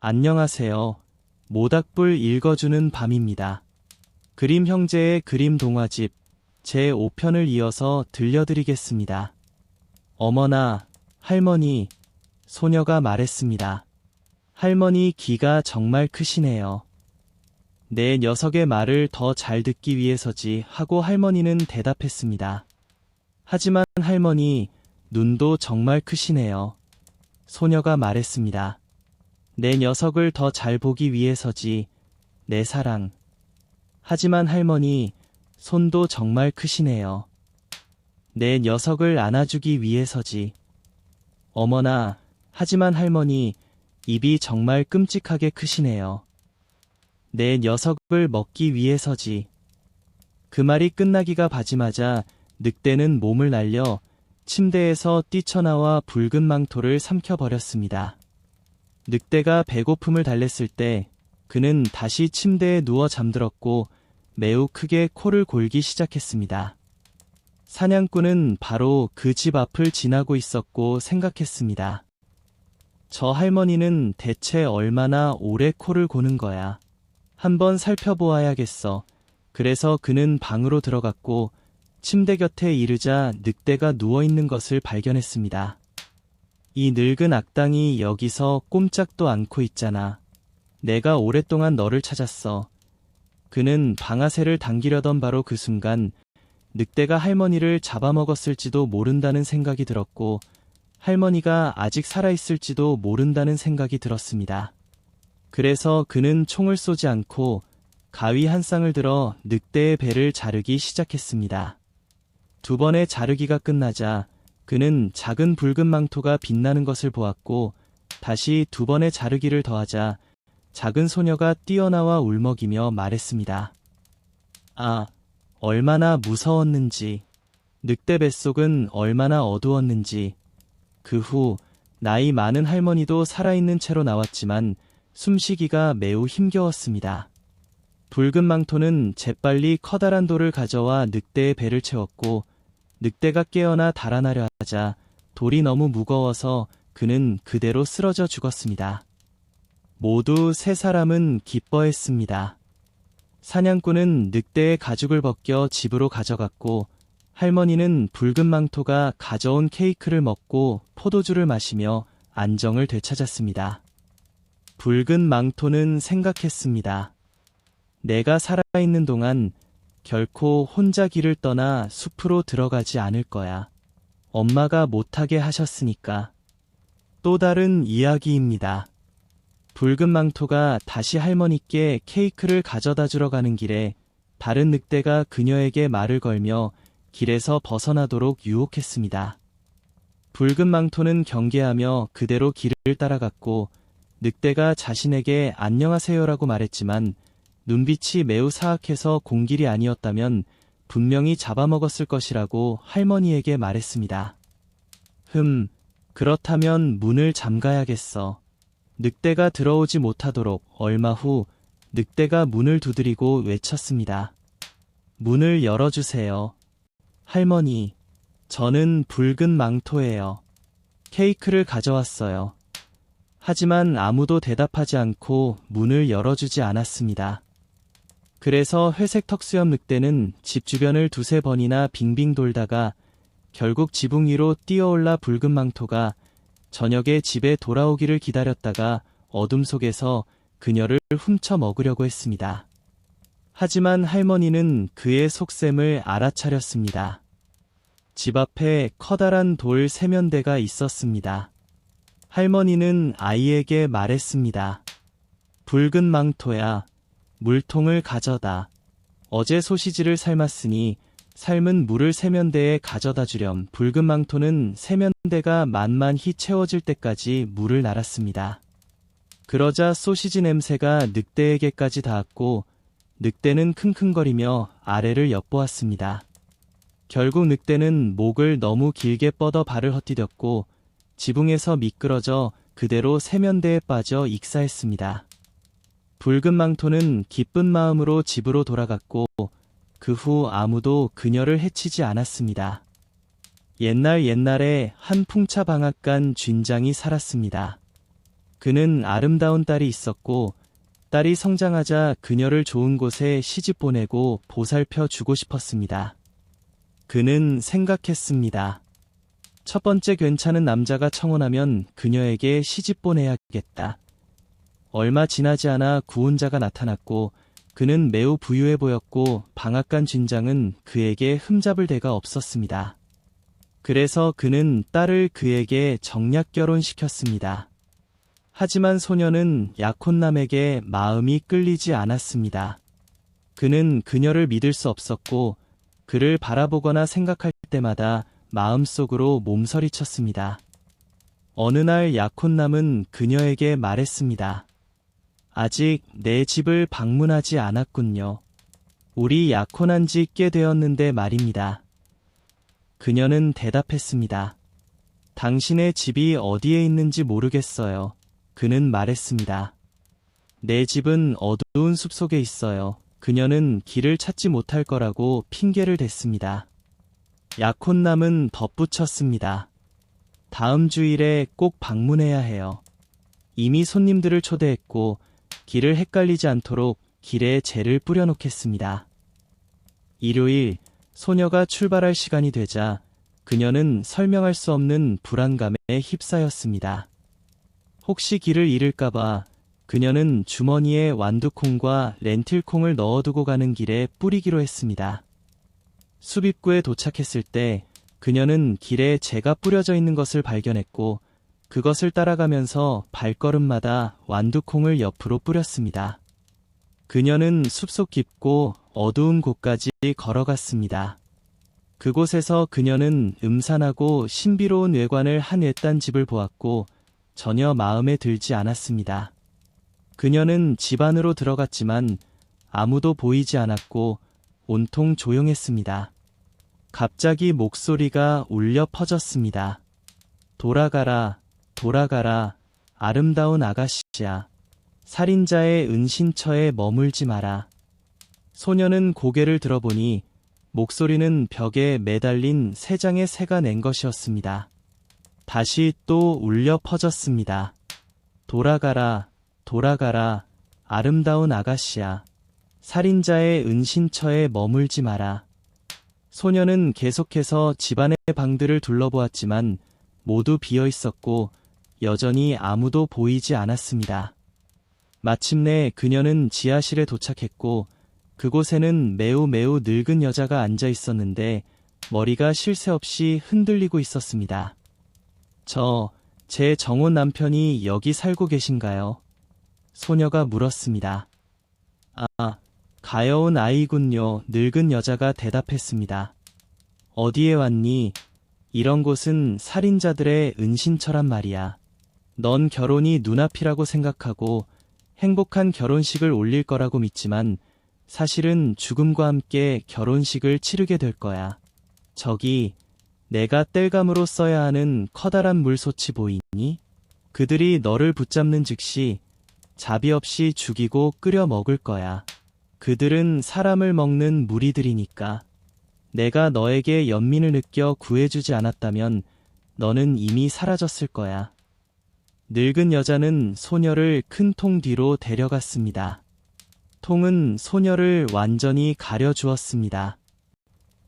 안녕하세요. 모닥불 읽어주는 밤입니다. 그림 형제의 그림 동화집 제5편을 이어서 들려드리겠습니다. 어머나, 할머니, 소녀가 말했습니다. 할머니 귀가 정말 크시네요. 내 녀석의 말을 더 잘 듣기 위해서지 하고 할머니는 대답했습니다. 하지만 할머니, 눈도 정말 크시네요. 소녀가 말했습니다. 내 녀석을 더 잘 보기 위해서지, 내 사랑. 하지만 할머니, 손도 정말 크시네요. 내 녀석을 안아주기 위해서지. 어머나, 하지만 할머니, 입이 정말 끔찍하게 크시네요. 내 녀석을 먹기 위해서지. 그 말이 끝나기가 바지마자 늑대는 몸을 날려 침대에서 뛰쳐나와 붉은 망토를 삼켜버렸습니다. 늑대가 배고픔을 달랬을 때 그는 다시 침대에 누워 잠들었고 매우 크게 코를 골기 시작했습니다. 사냥꾼은 바로 그 집 앞을 지나고 있었고 생각했습니다. 저 할머니는 대체 얼마나 오래 코를 고는 거야. 한번 살펴보아야겠어. 그래서 그는 방으로 들어갔고 침대 곁에 이르자 늑대가 누워있는 것을 발견했습니다. 이 늙은 악당이 여기서 꼼짝도 않고 있잖아. 내가 오랫동안 너를 찾았어. 그는 방아쇠를 당기려던 바로 그 순간 늑대가 할머니를 잡아먹었을지도 모른다는 생각이 들었고 할머니가 아직 살아있을지도 모른다는 생각이 들었습니다. 그래서 그는 총을 쏘지 않고 가위 한 쌍을 들어 늑대의 배를 자르기 시작했습니다. 두 번의 자르기가 끝나자 그는 작은 붉은 망토가 빛나는 것을 보았고 다시 두 번의 자르기를 더하자 작은 소녀가 뛰어나와 울먹이며 말했습니다. 아, 얼마나 무서웠는지, 늑대 뱃속은 얼마나 어두웠는지. 그 후 나이 많은 할머니도 살아있는 채로 나왔지만 숨쉬기가 매우 힘겨웠습니다. 붉은 망토는 재빨리 커다란 돌을 가져와 늑대의 배를 채웠고 늑대가 깨어나 달아나려 하자 돌이 너무 무거워서 그는 그대로 쓰러져 죽었습니다. 모두 세 사람은 기뻐했습니다. 사냥꾼은 늑대의 가죽을 벗겨 집으로 가져갔고 할머니는 붉은 망토가 가져온 케이크를 먹고 포도주를 마시며 안정을 되찾았습니다. 붉은 망토는 생각했습니다. 내가 살아있는 동안 결코 혼자 길을 떠나 숲으로 들어가지 않을 거야. 엄마가 못하게 하셨으니까. 또 다른 이야기입니다. 붉은 망토가 다시 할머니께 케이크를 가져다 주러 가는 길에 다른 늑대가 그녀에게 말을 걸며 길에서 벗어나도록 유혹했습니다. 붉은 망토는 경계하며 그대로 길을 따라갔고 늑대가 자신에게 안녕하세요라고 말했지만 눈빛이 매우 사악해서 공길이 아니었다면 분명히 잡아먹었을 것이라고 할머니에게 말했습니다. 그렇다면 문을 잠가야겠어. 늑대가 들어오지 못하도록. 얼마 후 늑대가 문을 두드리고 외쳤습니다. 문을 열어주세요. 할머니, 저는 붉은 망토예요. 케이크를 가져왔어요. 하지만 아무도 대답하지 않고 문을 열어주지 않았습니다. 그래서 회색 턱수염 늑대는 집 주변을 두세 번이나 빙빙 돌다가 결국 지붕 위로 뛰어올라 붉은 망토가 저녁에 집에 돌아오기를 기다렸다가 어둠 속에서 그녀를 훔쳐 먹으려고 했습니다. 하지만 할머니는 그의 속셈을 알아차렸습니다. 집 앞에 커다란 돌 세면대가 있었습니다. 할머니는 아이에게 말했습니다. 붉은 망토야, 물통을 가져다. 어제 소시지를 삶았으니 삶은 물을 세면대에 가져다 주렴. 붉은 망토는 세면대가 만만히 채워질 때까지 물을 날았습니다. 그러자 소시지 냄새가 늑대에게까지 닿았고 늑대는 킁킁거리며 아래를 엿보았습니다. 결국 늑대는 목을 너무 길게 뻗어 발을 헛디뎠고 지붕에서 미끄러져 그대로 세면대에 빠져 익사했습니다. 붉은 망토는 기쁜 마음으로 집으로 돌아갔고 그 후 아무도 그녀를 해치지 않았습니다. 옛날에 한 풍차방앗간 쥔장이 살았습니다. 그는 아름다운 딸이 있었고 딸이 성장하자 그녀를 좋은 곳에 시집 보내고 보살펴 주고 싶었습니다. 그는 생각했습니다. 첫 번째 괜찮은 남자가 청혼하면 그녀에게 시집 보내야겠다. 얼마 지나지 않아 구혼자가 나타났고 그는 매우 부유해 보였고 방앗간 진장은 그에게 흠잡을 데가 없었습니다. 그래서 그는 딸을 그에게 정략 결혼시켰습니다. 하지만 소녀는 약혼남에게 마음이 끌리지 않았습니다. 그는 그녀를 믿을 수 없었고 그를 바라보거나 생각할 때마다 마음속으로 몸서리쳤습니다. 어느 날 약혼남은 그녀에게 말했습니다. 아직 내 집을 방문하지 않았군요. 우리 약혼한 지 꽤 되었는데 말입니다. 그녀는 대답했습니다. 당신의 집이 어디에 있는지 모르겠어요. 그는 말했습니다. 내 집은 어두운 숲속에 있어요. 그녀는 길을 찾지 못할 거라고 핑계를 댔습니다. 약혼남은 덧붙였습니다. 다음 주일에 꼭 방문해야 해요. 이미 손님들을 초대했고 길을 헷갈리지 않도록 길에 재를 뿌려놓겠습니다. 일요일, 소녀가 출발할 시간이 되자 그녀는 설명할 수 없는 불안감에 휩싸였습니다. 혹시 길을 잃을까봐 그녀는 주머니에 완두콩과 렌틸콩을 넣어두고 가는 길에 뿌리기로 했습니다. 숲입구에 도착했을 때 그녀는 길에 재가 뿌려져 있는 것을 발견했고 그것을 따라가면서 발걸음마다 완두콩을 옆으로 뿌렸습니다. 그녀는 숲속 깊고 어두운 곳까지 걸어갔습니다. 그곳에서 그녀는 음산하고 신비로운 외관을 한 외딴 집을 보았고 전혀 마음에 들지 않았습니다. 그녀는 집 안으로 들어갔지만 아무도 보이지 않았고 온통 조용했습니다. 갑자기 목소리가 울려 퍼졌습니다. 돌아가라, 돌아가라, 아름다운 아가씨야. 살인자의 은신처에 머물지 마라. 소녀는 고개를 들어보니 목소리는 벽에 매달린 세 장의 새가 낸 것이었습니다. 다시 또 울려 퍼졌습니다. 돌아가라, 돌아가라, 아름다운 아가씨야. 살인자의 은신처에 머물지 마라. 소녀는 계속해서 집안의 방들을 둘러보았지만 모두 비어 있었고 여전히 아무도 보이지 않았습니다. 마침내 그녀는 지하실에 도착했고 그곳에는 매우 늙은 여자가 앉아 있었는데 머리가 쉴 새 없이 흔들리고 있었습니다. 제 정혼 남편이 여기 살고 계신가요? 소녀가 물었습니다. 아, 가여운 아이군요. 늙은 여자가 대답했습니다. 어디에 왔니? 이런 곳은 살인자들의 은신처란 말이야. 넌 결혼이 눈앞이라고 생각하고 행복한 결혼식을 올릴 거라고 믿지만 사실은 죽음과 함께 결혼식을 치르게 될 거야. 저기, 내가 땔감으로 써야 하는 커다란 물솥이 보이니? 그들이 너를 붙잡는 즉시 자비 없이 죽이고 끓여 먹을 거야. 그들은 사람을 먹는 무리들이니까. 내가 너에게 연민을 느껴 구해주지 않았다면 너는 이미 사라졌을 거야. 늙은 여자는 소녀를 큰 통 뒤로 데려갔습니다. 통은 소녀를 완전히 가려주었습니다.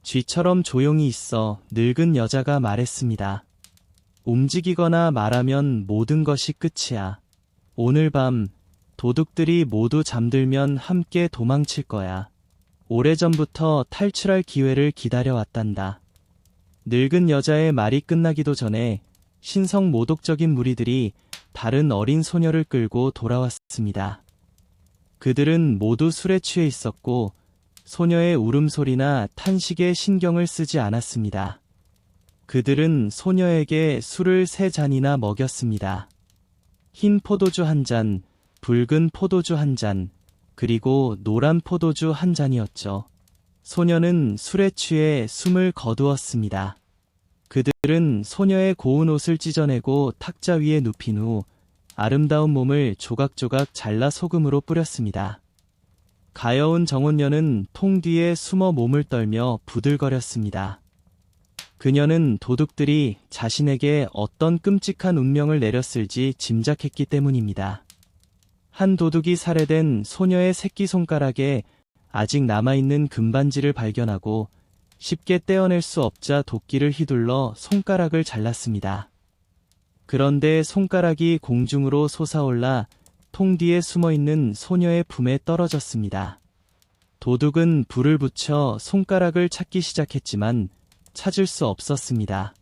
쥐처럼 조용히 있어. 늙은 여자가 말했습니다. 움직이거나 말하면 모든 것이 끝이야. 오늘 밤 도둑들이 모두 잠들면 함께 도망칠 거야. 오래전부터 탈출할 기회를 기다려왔단다. 늙은 여자의 말이 끝나기도 전에 신성모독적인 무리들이 다른 어린 소녀를 끌고 돌아왔습니다. 그들은 모두 술에 취해 있었고 소녀의 울음소리나 탄식에 신경을 쓰지 않았습니다. 그들은 소녀에게 술을 3잔이나 먹였습니다. 흰 포도주 1잔, 붉은 포도주 1잔, 그리고 노란 포도주 1잔이었죠. 소녀는 술에 취해 숨을 거두었습니다. 그들은 소녀의 고운 옷을 찢어내고 탁자 위에 눕힌 후 아름다운 몸을 조각조각 잘라 소금으로 뿌렸습니다. 가여운 정혼녀는 통 뒤에 숨어 몸을 떨며 부들거렸습니다. 그녀는 도둑들이 자신에게 어떤 끔찍한 운명을 내렸을지 짐작했기 때문입니다. 한 도둑이 살해된 소녀의 새끼손가락에 아직 남아있는 금반지를 발견하고 쉽게 떼어낼 수 없자 도끼를 휘둘러 손가락을 잘랐습니다. 그런데 손가락이 공중으로 솟아올라 통 뒤에 숨어있는 소녀의 품에 떨어졌습니다. 도둑은 불을 붙여 손가락을 찾기 시작했지만 찾을 수 없었습니다.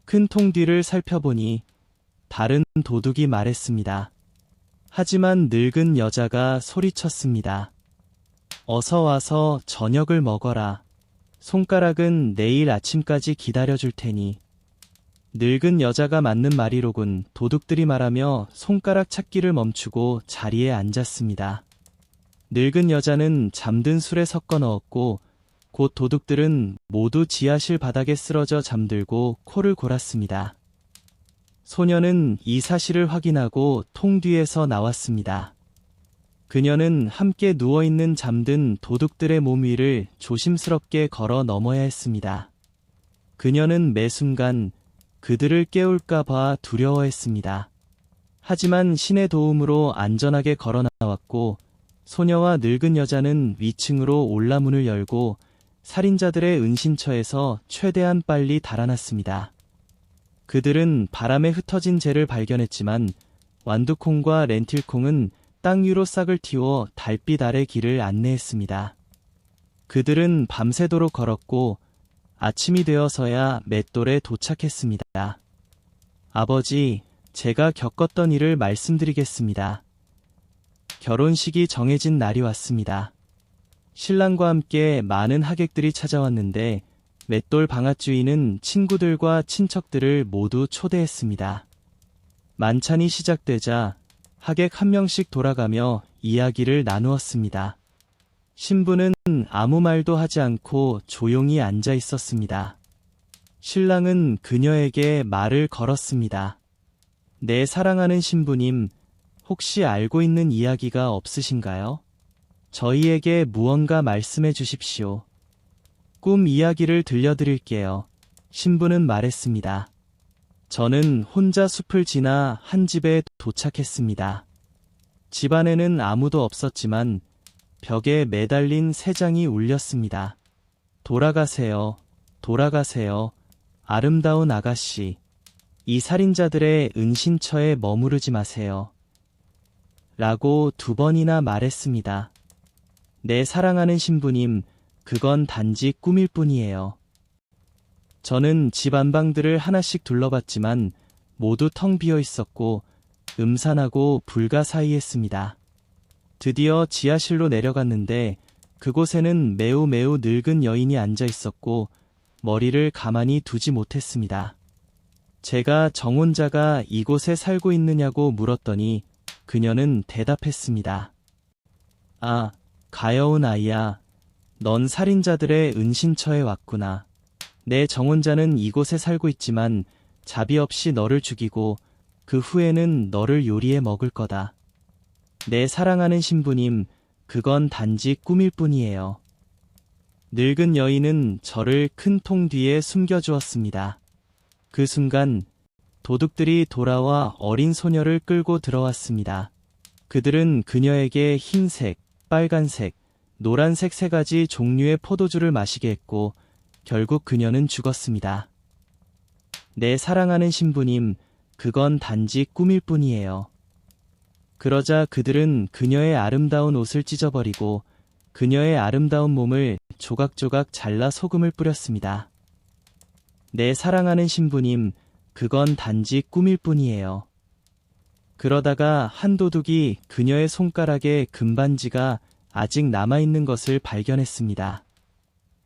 큰 통 뒤를 살펴보니 다른 도둑이 말했습니다. 하지만 늙은 여자가 소리쳤습니다. 어서 와서 저녁을 먹어라. 손가락은 내일 아침까지 기다려줄 테니. 늙은 여자가 맞는 말이로군. 도둑들이 말하며 손가락 찾기를 멈추고 자리에 앉았습니다. 늙은 여자는 잠든 술에 섞어 넣었고 곧 도둑들은 모두 지하실 바닥에 쓰러져 잠들고 코를 골았습니다. 소녀는 이 사실을 확인하고 통 뒤에서 나왔습니다. 그녀는 함께 누워있는 잠든 도둑들의 몸 위를 조심스럽게 걸어 넘어야 했습니다. 그녀는 매 순간 그들을 깨울까 봐 두려워했습니다. 하지만 신의 도움으로 안전하게 걸어 나왔고 소녀와 늙은 여자는 위층으로 올라 문을 열고 살인자들의 은신처에서 최대한 빨리 달아났습니다. 그들은 바람에 흩어진 재를 발견했지만 완두콩과 렌틸콩은 땅 위로 싹을 틔워 달빛 아래 길을 안내했습니다. 그들은 밤새도록 걸었고 아침이 되어서야 맷돌에 도착했습니다. 아버지, 제가 겪었던 일을 말씀드리겠습니다. 결혼식이 정해진 날이 왔습니다. 신랑과 함께 많은 하객들이 찾아왔는데 맷돌 방앗주인은 친구들과 친척들을 모두 초대했습니다. 만찬이 시작되자 하객 한 명씩 돌아가며 이야기를 나누었습니다. 신부는 아무 말도 하지 않고 조용히 앉아 있었습니다. 신랑은 그녀에게 말을 걸었습니다. 내 사랑하는 신부님, 혹시 알고 있는 이야기가 없으신가요? 저희에게 무언가 말씀해 주십시오. 꿈 이야기를 들려드릴게요. 신부는 말했습니다. 저는 혼자 숲을 지나 한 집에 도착했습니다. 집 안에는 아무도 없었지만 벽에 매달린 새 장이 울렸습니다. 돌아가세요. 돌아가세요. 아름다운 아가씨. 이 살인자들의 은신처에 머무르지 마세요. 라고 2번이나 말했습니다. 내 사랑하는 신부님, 그건 단지 꿈일 뿐이에요. 저는 집 안방들을 하나씩 둘러봤지만 모두 텅 비어 있었고 음산하고 불가사의했습니다. 드디어 지하실로 내려갔는데 그곳에는 매우 늙은 여인이 앉아 있었고 머리를 가만히 두지 못했습니다. 제가 정혼자가 이곳에 살고 있느냐고 물었더니 그녀는 대답했습니다. 아, 가여운 아이야. 넌 살인자들의 은신처에 왔구나. 내 정혼자는 이곳에 살고 있지만 자비 없이 너를 죽이고 그 후에는 너를 요리해 먹을 거다. 내 사랑하는 신부님, 그건 단지 꿈일 뿐이에요. 늙은 여인은 저를 큰 통 뒤에 숨겨주었습니다. 그 순간 도둑들이 돌아와 어린 소녀를 끌고 들어왔습니다. 그들은 그녀에게 흰색, 빨간색, 노란색 3가지 종류의 포도주를 마시게 했고 결국 그녀는 죽었습니다. 내 사랑하는 신부님, 그건 단지 꿈일 뿐이에요. 그러자 그들은 그녀의 아름다운 옷을 찢어버리고 그녀의 아름다운 몸을 조각조각 잘라 소금을 뿌렸습니다. 내 사랑하는 신부님, 그건 단지 꿈일 뿐이에요. 그러다가 한 도둑이 그녀의 손가락에 금반지가 아직 남아있는 것을 발견했습니다.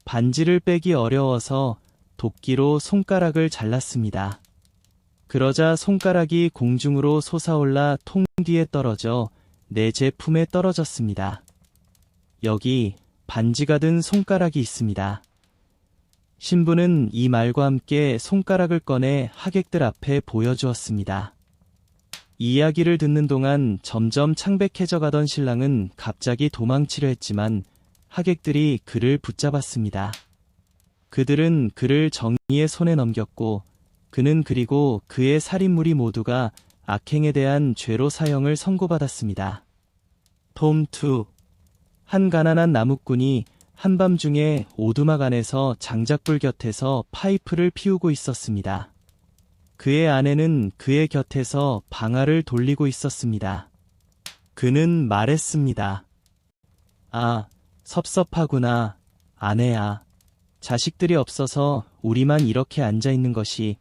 반지를 빼기 어려워서 도끼로 손가락을 잘랐습니다. 그러자 손가락이 공중으로 솟아올라 통 뒤에 떨어져 내 제품에 떨어졌습니다. 여기 반지가 든 손가락이 있습니다. 신부는 이 말과 함께 손가락을 꺼내 하객들 앞에 보여주었습니다. 이 이야기를 듣는 동안 점점 창백해져 가던 신랑은 갑자기 도망치려 했지만 하객들이 그를 붙잡았습니다. 그들은 그를 정의의 손에 넘겼고 그는 그리고 그의 살인물이 모두가 악행에 대한 죄로 사형을 선고받았습니다. 톰 2. 한 가난한 나무꾼이 한밤중에 오두막 안에서 장작불 곁에서 파이프를 피우고 있었습니다. 그의 아내는 그의 곁에서 방아를 돌리고 있었습니다. 그는 말했습니다. 아, 섭섭하구나, 아내야. 자식들이 없어서 우리만 이렇게 앉아 있는 것이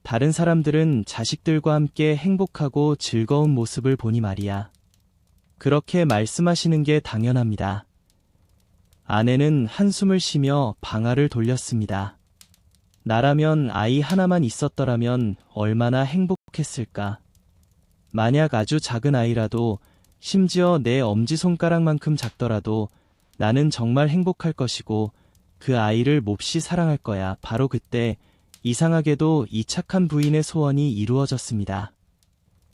다른 사람들은 자식들과 함께 행복하고 즐거운 모습을 보니 말이야. 그렇게 말씀하시는 게 당연합니다. 아내는 한숨을 쉬며 방아를 돌렸습니다. 나라면 아이 하나만 있었더라면 얼마나 행복했을까. 만약 아주 작은 아이라도 심지어 내 엄지손가락만큼 작더라도 나는 정말 행복할 것이고 그 아이를 몹시 사랑할 거야. 바로 그때 이상하게도 이 착한 부인의 소원이 이루어졌습니다.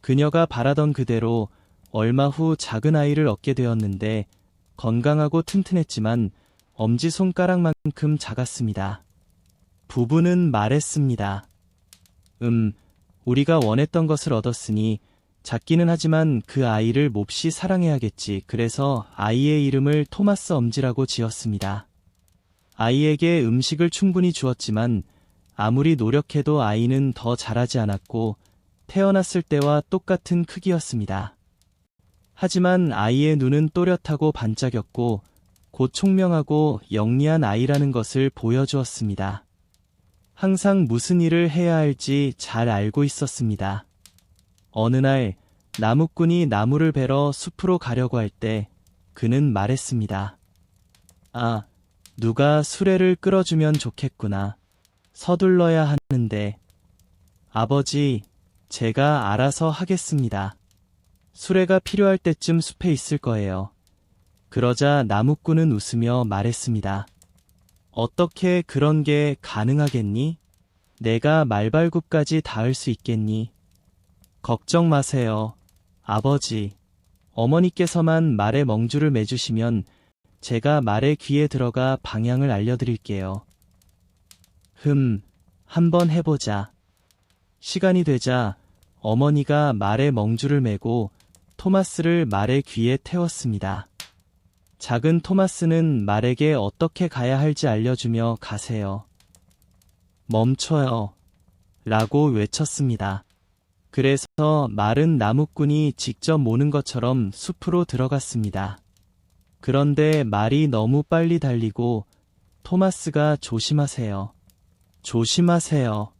그녀가 바라던 그대로 얼마 후 작은 아이를 얻게 되었는데 건강하고 튼튼했지만 엄지손가락만큼 작았습니다. 부부는 말했습니다. 우리가 원했던 것을 얻었으니 작기는 하지만 그 아이를 몹시 사랑해야겠지. 그래서 아이의 이름을 토마스 엄지라고 지었습니다. 아이에게 음식을 충분히 주었지만 아무리 노력해도 아이는 더 자라지 않았고 태어났을 때와 똑같은 크기였습니다. 하지만 아이의 눈은 또렷하고 반짝였고 곧 총명하고 영리한 아이라는 것을 보여주었습니다. 항상 무슨 일을 해야 할지 잘 알고 있었습니다. 어느 날 나무꾼이 나무를 베러 숲으로 가려고 할 때 그는 말했습니다. 아, 누가 수레를 끌어주면 좋겠구나. 서둘러야 하는데. 아버지, 제가 알아서 하겠습니다. 수레가 필요할 때쯤 숲에 있을 거예요. 그러자 나무꾼은 웃으며 말했습니다. 어떻게 그런 게 가능하겠니? 내가 말발굽까지 닿을 수 있겠니? 걱정 마세요, 아버지. 어머니께서만 말에 멍줄을 매주시면 제가 말의 귀에 들어가 방향을 알려드릴게요. 한번 해보자. 시간이 되자 어머니가 말에 멍줄을 매고 토마스를 말의 귀에 태웠습니다. 작은 토마스는 말에게 어떻게 가야 할지 알려주며 가세요. 멈춰요. 라고 외쳤습니다. 그래서 말은 나무꾼이 직접 모는 것처럼 숲으로 들어갔습니다. 그런데 말이 너무 빨리 달리고 토마스가 조심하세요. 조심하세요.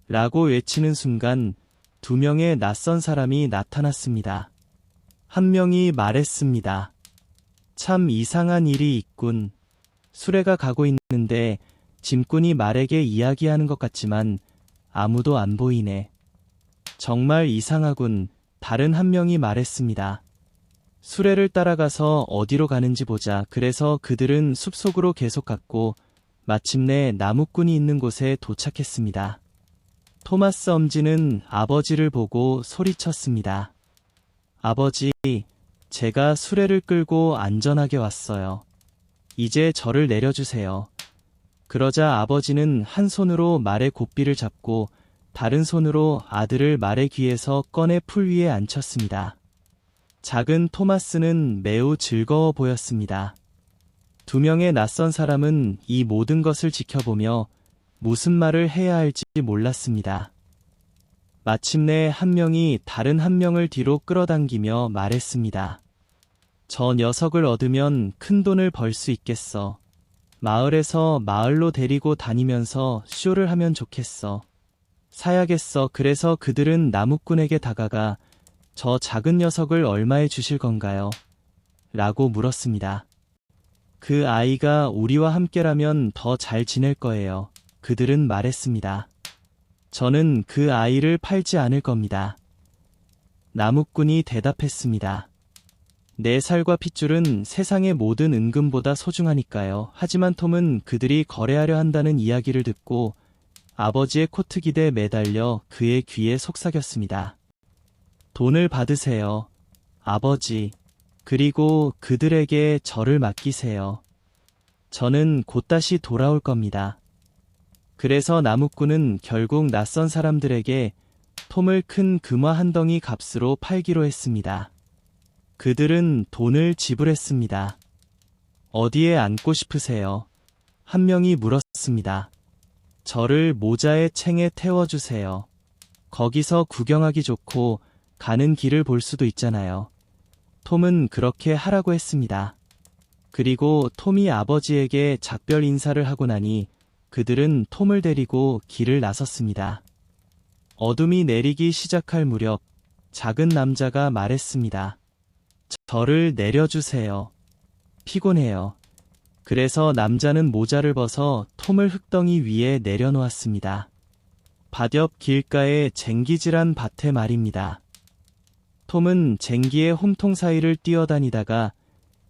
라고 외치는 순간 두 명의 낯선 사람이 나타났습니다. 한 명이 말했습니다. 참 이상한 일이 있군. 수레가 가고 있는데 짐꾼이 말에게 이야기하는 것 같지만 아무도 안 보이네. 정말 이상하군. 다른 한 명이 말했습니다. 수레를 따라가서 어디로 가는지 보자. 그래서 그들은 숲속으로 계속 갔고 마침내 나무꾼이 있는 곳에 도착했습니다. 토마스 엄지는 아버지를 보고 소리쳤습니다. 아버지, 제가 수레를 끌고 안전하게 왔어요. 이제 저를 내려주세요. 그러자 아버지는 한 손으로 말의 고삐를 잡고 다른 손으로 아들을 말의 귀에서 꺼내 풀 위에 앉혔습니다. 작은 토마스는 매우 즐거워 보였습니다. 두 명의 낯선 사람은 이 모든 것을 지켜보며 무슨 말을 해야 할지 몰랐습니다. 마침내 한 명이 다른 한 명을 뒤로 끌어당기며 말했습니다. 저 녀석을 얻으면 큰 돈을 벌 수 있겠어. 마을에서 마을로 데리고 다니면서 쇼를 하면 좋겠어. 사야겠어. 그래서 그들은 나무꾼에게 다가가 저 작은 녀석을 얼마에 주실 건가요? 라고 물었습니다. 그 아이가 우리와 함께라면 더 잘 지낼 거예요. 그들은 말했습니다. 저는 그 아이를 팔지 않을 겁니다. 나무꾼이 대답했습니다. 내 살과 핏줄은 세상의 모든 은금보다 소중하니까요. 하지만 톰은 그들이 거래하려 한다는 이야기를 듣고 아버지의 코트깃에 매달려 그의 귀에 속삭였습니다. 돈을 받으세요, 아버지. 그리고 그들에게 저를 맡기세요. 저는 곧 다시 돌아올 겁니다. 그래서 나무꾼은 결국 낯선 사람들에게 톰을 큰 금화 한 덩이 값으로 팔기로 했습니다. 그들은 돈을 지불했습니다. 어디에 앉고 싶으세요? 한 명이 물었습니다. 저를 모자의 챙에 태워주세요. 거기서 구경하기 좋고 가는 길을 볼 수도 있잖아요. 톰은 그렇게 하라고 했습니다. 그리고 톰이 아버지에게 작별 인사를 하고 나니 그들은 톰을 데리고 길을 나섰습니다. 어둠이 내리기 시작할 무렵 작은 남자가 말했습니다. 저를 내려주세요. 피곤해요. 그래서 남자는 모자를 벗어 톰을 흙덩이 위에 내려놓았습니다. 밭 옆 길가의 쟁기질한 밭에 말입니다. 톰은 쟁기의 홈통 사이를 뛰어다니다가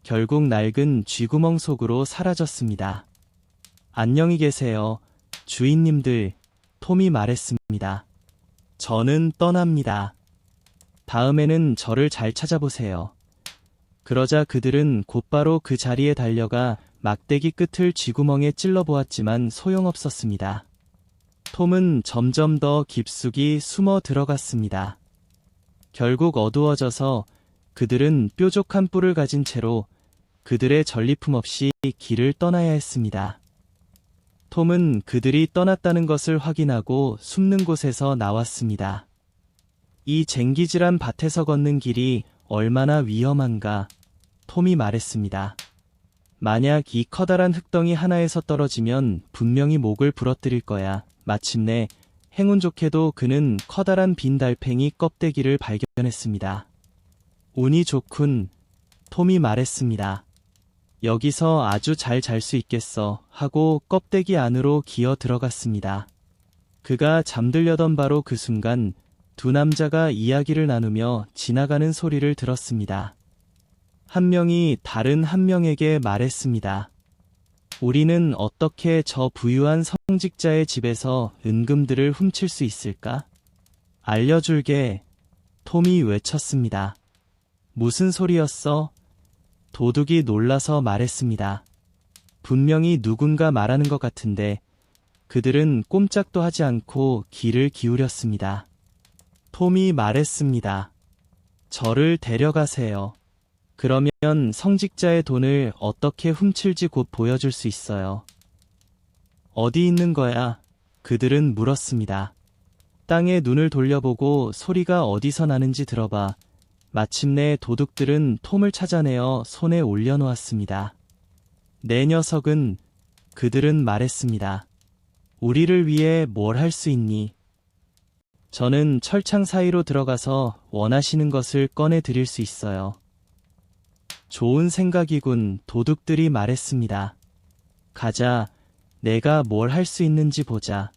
결국 낡은 쥐구멍 속으로 사라졌습니다. 안녕히 계세요, 주인님들, 톰이 말했습니다. 저는 떠납니다. 다음에는 저를 잘 찾아보세요. 그러자 그들은 곧바로 그 자리에 달려가 막대기 끝을 쥐구멍에 찔러보았지만 소용없었습니다. 톰은 점점 더 깊숙이 숨어 들어갔습니다. 결국 어두워져서 그들은 뾰족한 뿔을 가진 채로 그들의 전리품 없이 길을 떠나야 했습니다. 톰은 그들이 떠났다는 것을 확인하고 숨는 곳에서 나왔습니다. 이 쟁기질한 밭에서 걷는 길이 얼마나 위험한가, 톰이 말했습니다. 만약 이 커다란 흙덩이 하나에서 떨어지면 분명히 목을 부러뜨릴 거야. 마침내 행운 좋게도 그는 커다란 빈 달팽이 껍데기를 발견했습니다. 운이 좋군, 톰이 말했습니다. 여기서 아주 잘 잘 수 있겠어 하고 껍데기 안으로 기어 들어갔습니다. 그가 잠들려던 바로 그 순간 두 남자가 이야기를 나누며 지나가는 소리를 들었습니다. 한 명이 다른 한 명에게 말했습니다. 우리는 어떻게 저 부유한 성직자의 집에서 은금들을 훔칠 수 있을까? 알려줄게, 톰이 외쳤습니다. 무슨 소리였어? 도둑이 놀라서 말했습니다. 분명히 누군가 말하는 것 같은데 그들은 꼼짝도 하지 않고 귀를 기울였습니다. 톰이 말했습니다. 저를 데려가세요. 그러면 성직자의 돈을 어떻게 훔칠지 곧 보여줄 수 있어요. 어디 있는 거야? 그들은 물었습니다. 땅에 눈을 돌려보고 소리가 어디서 나는지 들어봐. 마침내 도둑들은 톰을 찾아내어 손에 올려놓았습니다. 내 녀석은, 그들은 말했습니다. 우리를 위해 뭘 할 수 있니? 저는 철창 사이로 들어가서 원하시는 것을 꺼내 드릴 수 있어요. 좋은 생각이군, 도둑들이 말했습니다. 가자, 내가 뭘 할 수 있는지 보자.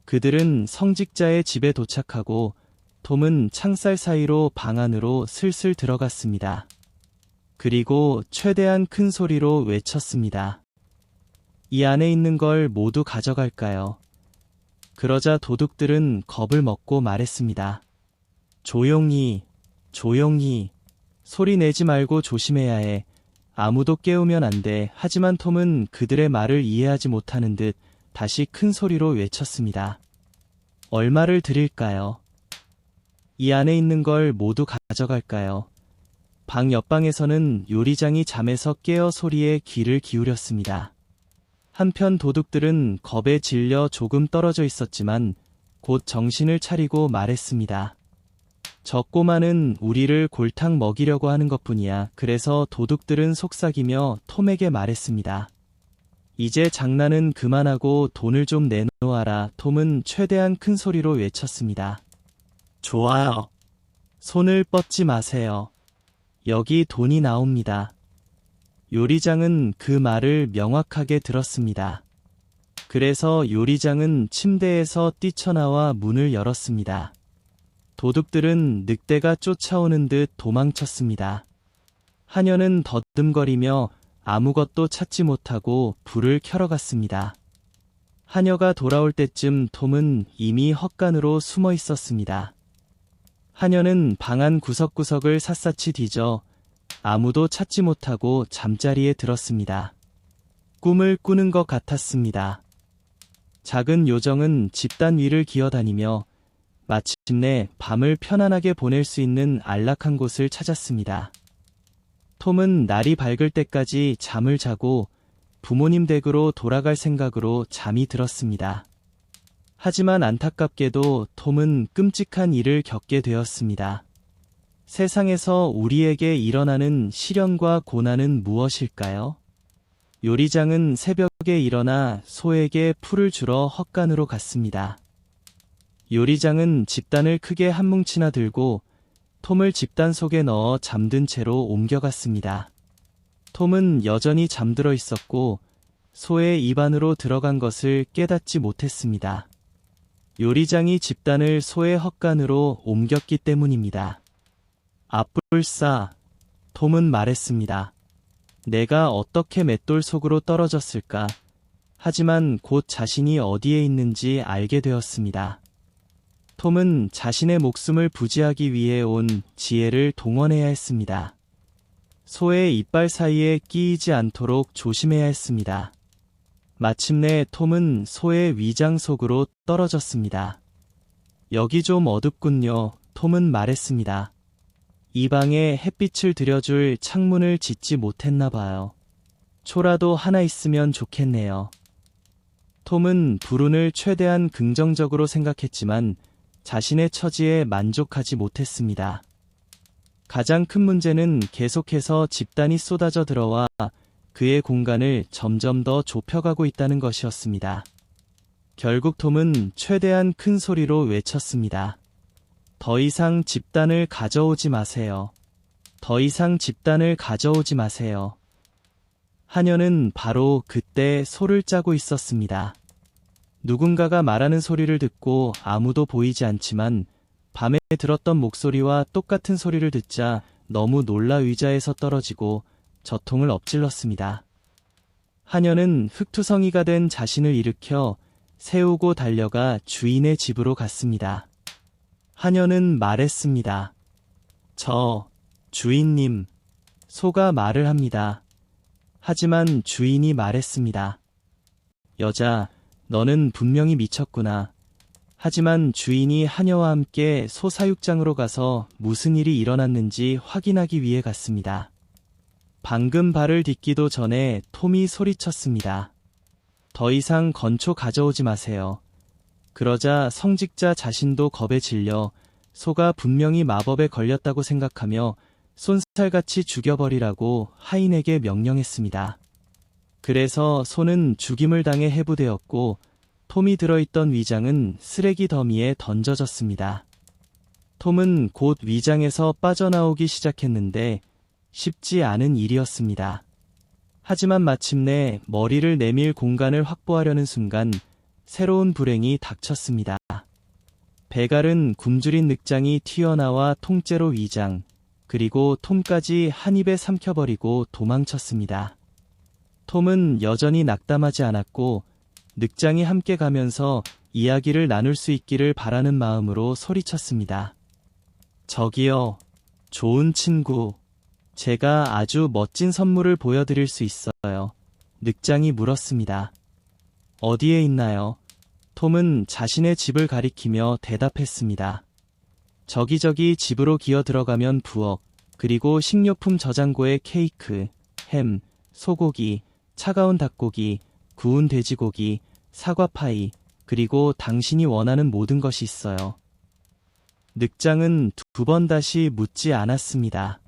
그들은 성직자의 집에 도착하고 톰은 창살 사이로 방 안으로 슬슬 들어갔습니다. 그리고 최대한 큰 소리로 외쳤습니다. 이 안에 있는 걸 모두 가져갈까요? 그러자 도둑들은 겁을 먹고 말했습니다. 조용히, 조용히, 소리 내지 말고 조심해야 해. 아무도 깨우면 안 돼. 하지만 톰은 그들의 말을 이해하지 못하는 듯 다시 큰 소리로 외쳤습니다. 얼마를 드릴까요? 이 안에 있는 걸 모두 가져갈까요? 방 옆방에서는 요리장이 잠에서 깨어 소리에 귀를 기울였습니다. 한편 도둑들은 겁에 질려 조금 떨어져 있었지만 곧 정신을 차리고 말했습니다. 저 꼬마는 우리를 골탕 먹이려고 하는 것뿐이야. 그래서 도둑들은 속삭이며 톰에게 말했습니다. 이제 장난은 그만하고 돈을 좀 내놓아라. 톰은 최대한 큰 소리로 외쳤습니다. 좋아요. 손을 뻗지 마세요. 여기 돈이 나옵니다. 요리장은 그 말을 명확하게 들었습니다. 그래서 요리장은 침대에서 뛰쳐나와 문을 열었습니다. 도둑들은 늑대가 쫓아오는 듯 도망쳤습니다. 하녀는 더듬거리며 아무것도 찾지 못하고 불을 켜러 갔습니다. 하녀가 돌아올 때쯤 톰은 이미 헛간으로 숨어 있었습니다. 하녀는 방 안 구석구석을 샅샅이 뒤져 아무도 찾지 못하고 잠자리에 들었습니다. 꿈을 꾸는 것 같았습니다. 작은 요정은 집단 위를 기어다니며 마침내 밤을 편안하게 보낼 수 있는 안락한 곳을 찾았습니다. 톰은 날이 밝을 때까지 잠을 자고 부모님 댁으로 돌아갈 생각으로 잠이 들었습니다. 하지만 안타깝게도 톰은 끔찍한 일을 겪게 되었습니다. 세상에서 우리에게 일어나는 시련과 고난은 무엇일까요? 요리장은 새벽에 일어나 소에게 풀을 주러 헛간으로 갔습니다. 요리장은 집단을 크게 한 뭉치나 들고 톰을 집단 속에 넣어 잠든 채로 옮겨갔습니다. 톰은 여전히 잠들어 있었고 소의 입 안으로 들어간 것을 깨닫지 못했습니다. 요리장이 집단을 소의 헛간으로 옮겼기 때문입니다. 아뿔싸, 톰은 말했습니다. 내가 어떻게 맷돌 속으로 떨어졌을까? 하지만 곧 자신이 어디에 있는지 알게 되었습니다. 톰은 자신의 목숨을 부지하기 위해 온 지혜를 동원해야 했습니다. 소의 이빨 사이에 끼이지 않도록 조심해야 했습니다. 마침내 톰은 소의 위장 속으로 떨어졌습니다. 여기 좀 어둡군요. 톰은 말했습니다. 이 방에 햇빛을 들여줄 창문을 짓지 못했나 봐요. 초라도 하나 있으면 좋겠네요. 톰은 불운을 최대한 긍정적으로 생각했지만 자신의 처지에 만족하지 못했습니다. 가장 큰 문제는 계속해서 집단이 쏟아져 들어와 그의 공간을 점점 더 좁혀가고 있다는 것이었습니다. 결국 톰은 최대한 큰 소리로 외쳤습니다. 더 이상 집단을 가져오지 마세요. 더 이상 집단을 가져오지 마세요. 하녀는 바로 그때 소를 짜고 있었습니다. 누군가가 말하는 소리를 듣고 아무도 보이지 않지만 밤에 들었던 목소리와 똑같은 소리를 듣자 너무 놀라 의자에서 떨어지고 저통을 엎질렀습니다. 하녀는 흙투성이가 된 자신을 일으켜 세우고 달려가 주인의 집으로 갔습니다. 하녀는 말했습니다. 주인님, 소가 말을 합니다. 하지만 주인이 말했습니다. 여자, 너는 분명히 미쳤구나. 하지만 주인이 하녀와 함께 소 사육장으로 가서 무슨 일이 일어났는지 확인하기 위해 갔습니다. 방금 발을 딛기도 전에 톰이 소리쳤습니다. 더 이상 건초 가져오지 마세요. 그러자 성직자 자신도 겁에 질려 소가 분명히 마법에 걸렸다고 생각하며 쏜살같이 죽여버리라고 하인에게 명령했습니다. 그래서 소는 죽임을 당해 해부되었고 톰이 들어있던 위장은 쓰레기 더미에 던져졌습니다. 톰은 곧 위장에서 빠져나오기 시작했는데 쉽지 않은 일이었습니다. 하지만 마침내 머리를 내밀 공간을 확보하려는 순간 새로운 불행이 닥쳤습니다. 배갈은 굶주린 늑장이 튀어나와 통째로 위장, 그리고 톰까지 한 입에 삼켜버리고 도망쳤습니다. 톰은 여전히 낙담하지 않았고 늑장이 함께 가면서 이야기를 나눌 수 있기를 바라는 마음으로 소리쳤습니다. 저기요, 좋은 친구. 제가 아주 멋진 선물을 보여드릴 수 있어요. 늑장이 물었습니다. 어디에 있나요? 톰은 자신의 집을 가리키며 대답했습니다. 저기 집으로 기어 들어가면 부엌, 그리고 식료품 저장고에 케이크, 햄, 소고기, 차가운 닭고기, 구운 돼지고기, 사과파이, 그리고 당신이 원하는 모든 것이 있어요. 늑장은 두 번 다시 묻지 않았습니다.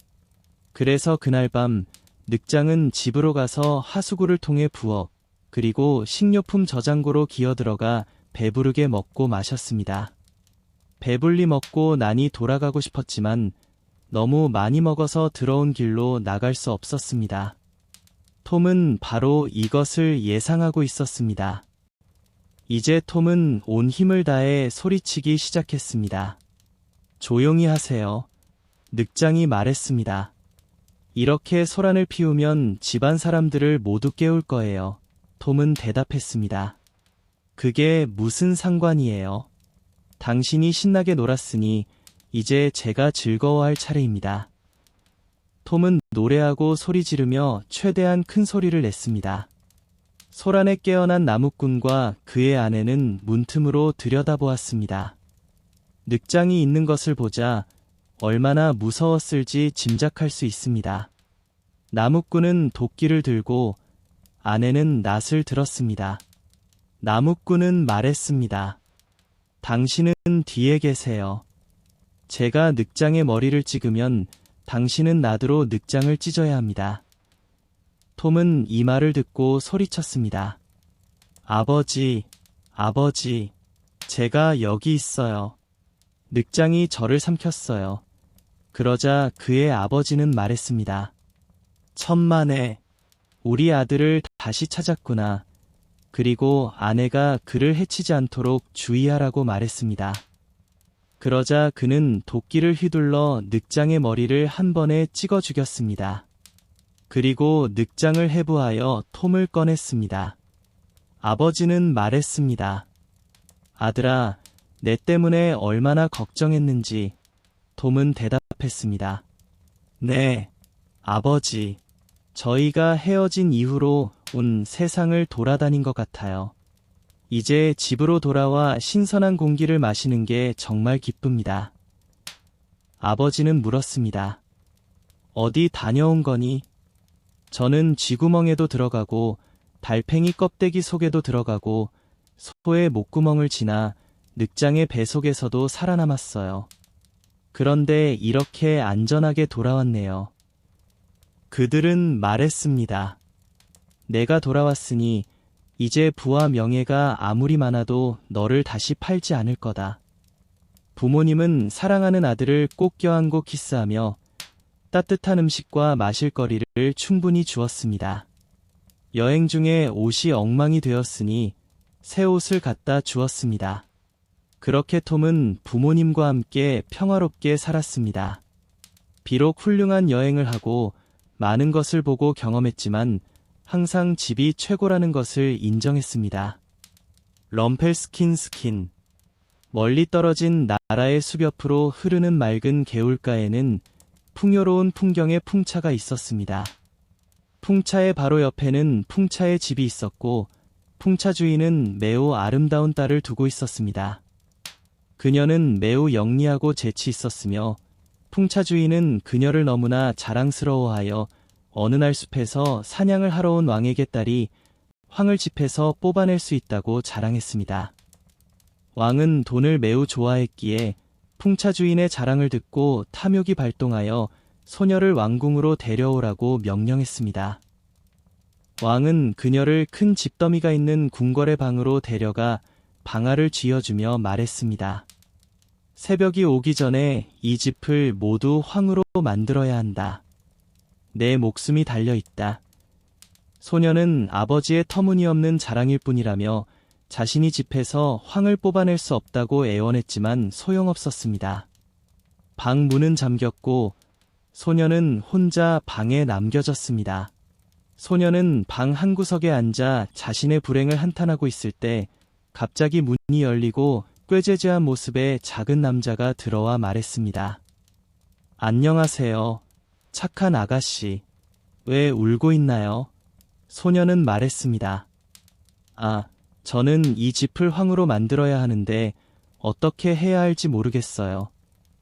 그래서 그날 밤 늑장은 집으로 가서 하수구를 통해 부엌, 그리고 식료품 저장고로 기어들어가 배부르게 먹고 마셨습니다. 배불리 먹고 나니 돌아가고 싶었지만 너무 많이 먹어서 들어온 길로 나갈 수 없었습니다. 톰은 바로 이것을 예상하고 있었습니다. 이제 톰은 온 힘을 다해 소리치기 시작했습니다. 조용히 하세요. 늑장이 말했습니다. 이렇게 소란을 피우면 집안 사람들을 모두 깨울 거예요. 톰은 대답했습니다. 그게 무슨 상관이에요? 당신이 신나게 놀았으니 이제 제가 즐거워할 차례입니다. 톰은 노래하고 소리 지르며 최대한 큰 소리를 냈습니다. 소란에 깨어난 나무꾼과 그의 아내는 문틈으로 들여다보았습니다. 늑장이 있는 것을 보자 얼마나 무서웠을지 짐작할 수 있습니다. 나무꾼은 도끼를 들고 아내는 낫을 들었습니다. 나무꾼은 말했습니다. 당신은 뒤에 계세요. 제가 늑장의 머리를 찍으면 당신은 나드로 늑장을 찢어야 합니다. 톰은 이 말을 듣고 소리쳤습니다. 아버지, 아버지, 제가 여기 있어요. 늑장이 저를 삼켰어요. 그러자 그의 아버지는 말했습니다. 천만에, 우리 아들을 다시 찾았구나. 그리고 아내가 그를 해치지 않도록 주의하라고 말했습니다. 그러자 그는 도끼를 휘둘러 늑장의 머리를 한 번에 찍어 죽였습니다. 그리고 늑장을 해부하여 톰을 꺼냈습니다. 아버지는 말했습니다. 아들아, 내 때문에 얼마나 걱정했는지. 톰은 대답했습니다. 네, 아버지. 저희가 헤어진 이후로 온 세상을 돌아다닌 것 같아요. 이제 집으로 돌아와 신선한 공기를 마시는 게 정말 기쁩니다. 아버지는 물었습니다. 어디 다녀온 거니? 저는 쥐구멍에도 들어가고 달팽이 껍데기 속에도 들어가고 소의 목구멍을 지나 늑장의 배 속에서도 살아남았어요. 그런데 이렇게 안전하게 돌아왔네요. 그들은 말했습니다. 내가 돌아왔으니 이제 부와 명예가 아무리 많아도 너를 다시 팔지 않을 거다. 부모님은 사랑하는 아들을 꼭 껴안고 키스하며 따뜻한 음식과 마실 거리를 충분히 주었습니다. 여행 중에 옷이 엉망이 되었으니 새 옷을 갖다 주었습니다. 그렇게 톰은 부모님과 함께 평화롭게 살았습니다. 비록 훌륭한 여행을 하고 많은 것을 보고 경험했지만 항상 집이 최고라는 것을 인정했습니다. 럼펠스킨스킨. 멀리 떨어진 나라의 숲 옆으로 흐르는 맑은 개울가에는 풍요로운 풍경의 풍차가 있었습니다. 풍차의 바로 옆에는 풍차의 집이 있었고 풍차 주인은 매우 아름다운 딸을 두고 있었습니다. 그녀는 매우 영리하고 재치 있었으며 풍차 주인은 그녀를 너무나 자랑스러워하여 어느 날 숲에서 사냥을 하러 온 왕에게 딸이 황을 짚에서 뽑아낼 수 있다고 자랑했습니다. 왕은 돈을 매우 좋아했기에 풍차 주인의 자랑을 듣고 탐욕이 발동하여 소녀를 왕궁으로 데려오라고 명령했습니다. 왕은 그녀를 큰 집더미가 있는 궁궐의 방으로 데려가 방아를 쥐어주며 말했습니다. 새벽이 오기 전에 이 집을 모두 황으로 만들어야 한다. 내 목숨이 달려있다. 소녀는 아버지의 터무니없는 자랑일 뿐이라며 자신이 집에서 황을 뽑아낼 수 없다고 애원했지만 소용없었습니다. 방 문은 잠겼고 소녀는 혼자 방에 남겨졌습니다. 소녀는 방 한구석에 앉아 자신의 불행을 한탄하고 있을 때 갑자기 문이 열리고 꾀죄죄한 모습의 작은 남자가 들어와 말했습니다. 안녕하세요. 착한 아가씨. 왜 울고 있나요? 소녀는 말했습니다. 아, 저는 이 집을 황으로 만들어야 하는데 어떻게 해야 할지 모르겠어요.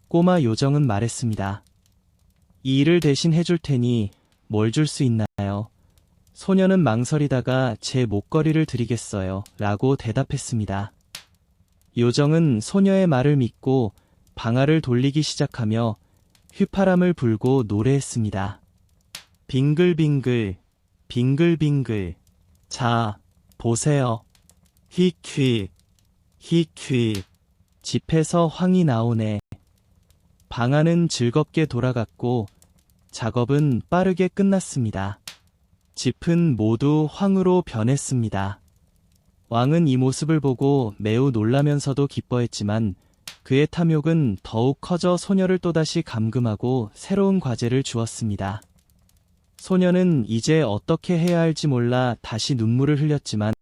꼬마 요정은 말했습니다. 이 일을 대신 해줄 테니 뭘 줄 수 있나요? 소녀는 망설이다가 제 목걸이를 드리겠어요. 라고 대답했습니다. 요정은 소녀의 말을 믿고 방아를 돌리기 시작하며 휘파람을 불고 노래했습니다. 빙글빙글, 빙글빙글. 자, 보세요. 휙휙, 휙휙. 집에서 황이 나오네. 방아는 즐겁게 돌아갔고 작업은 빠르게 끝났습니다. 집은 모두 황으로 변했습니다. 왕은 이 모습을 보고 매우 놀라면서도 기뻐했지만 그의 탐욕은 더욱 커져 소녀를 또다시 감금하고 새로운 과제를 주었습니다. 소녀는 이제 어떻게 해야 할지 몰라 다시 눈물을 흘렸지만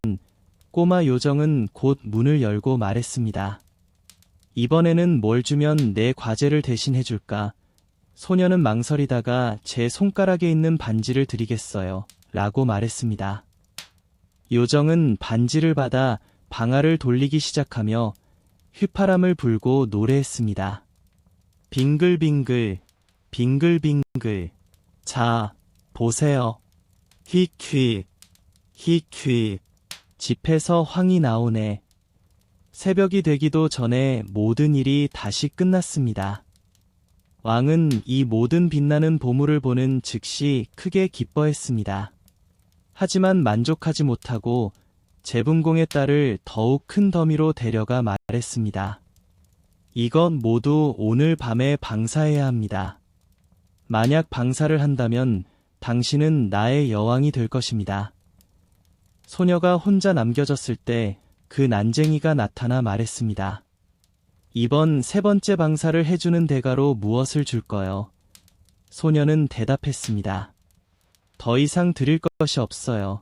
꼬마 요정은 곧 문을 열고 말했습니다. 이번에는 뭘 주면 내 과제를 대신 해줄까? 소녀는 망설이다가 제 손가락에 있는 반지를 드리겠어요. 라고 말했습니다. 요정은 반지를 받아 방아를 돌리기 시작하며 휘파람을 불고 노래했습니다. 빙글빙글, 빙글빙글. 자, 보세요. 휙휙, 휙휙. 집에서 황이 나오네. 새벽이 되기도 전에 모든 일이 다시 끝났습니다. 왕은 이 모든 빛나는 보물을 보는 즉시 크게 기뻐했습니다. 하지만 만족하지 못하고 제분공의 딸을 더욱 큰 더미로 데려가 말했습니다. 이건 모두 오늘 밤에 방사해야 합니다. 만약 방사를 한다면 당신은 나의 여왕이 될 것입니다. 소녀가 혼자 남겨졌을 때 그 난쟁이가 나타나 말했습니다. 이번 세 번째 방사를 해주는 대가로 무엇을 줄 거요? 소녀는 대답했습니다. 더 이상 드릴 것이 없어요.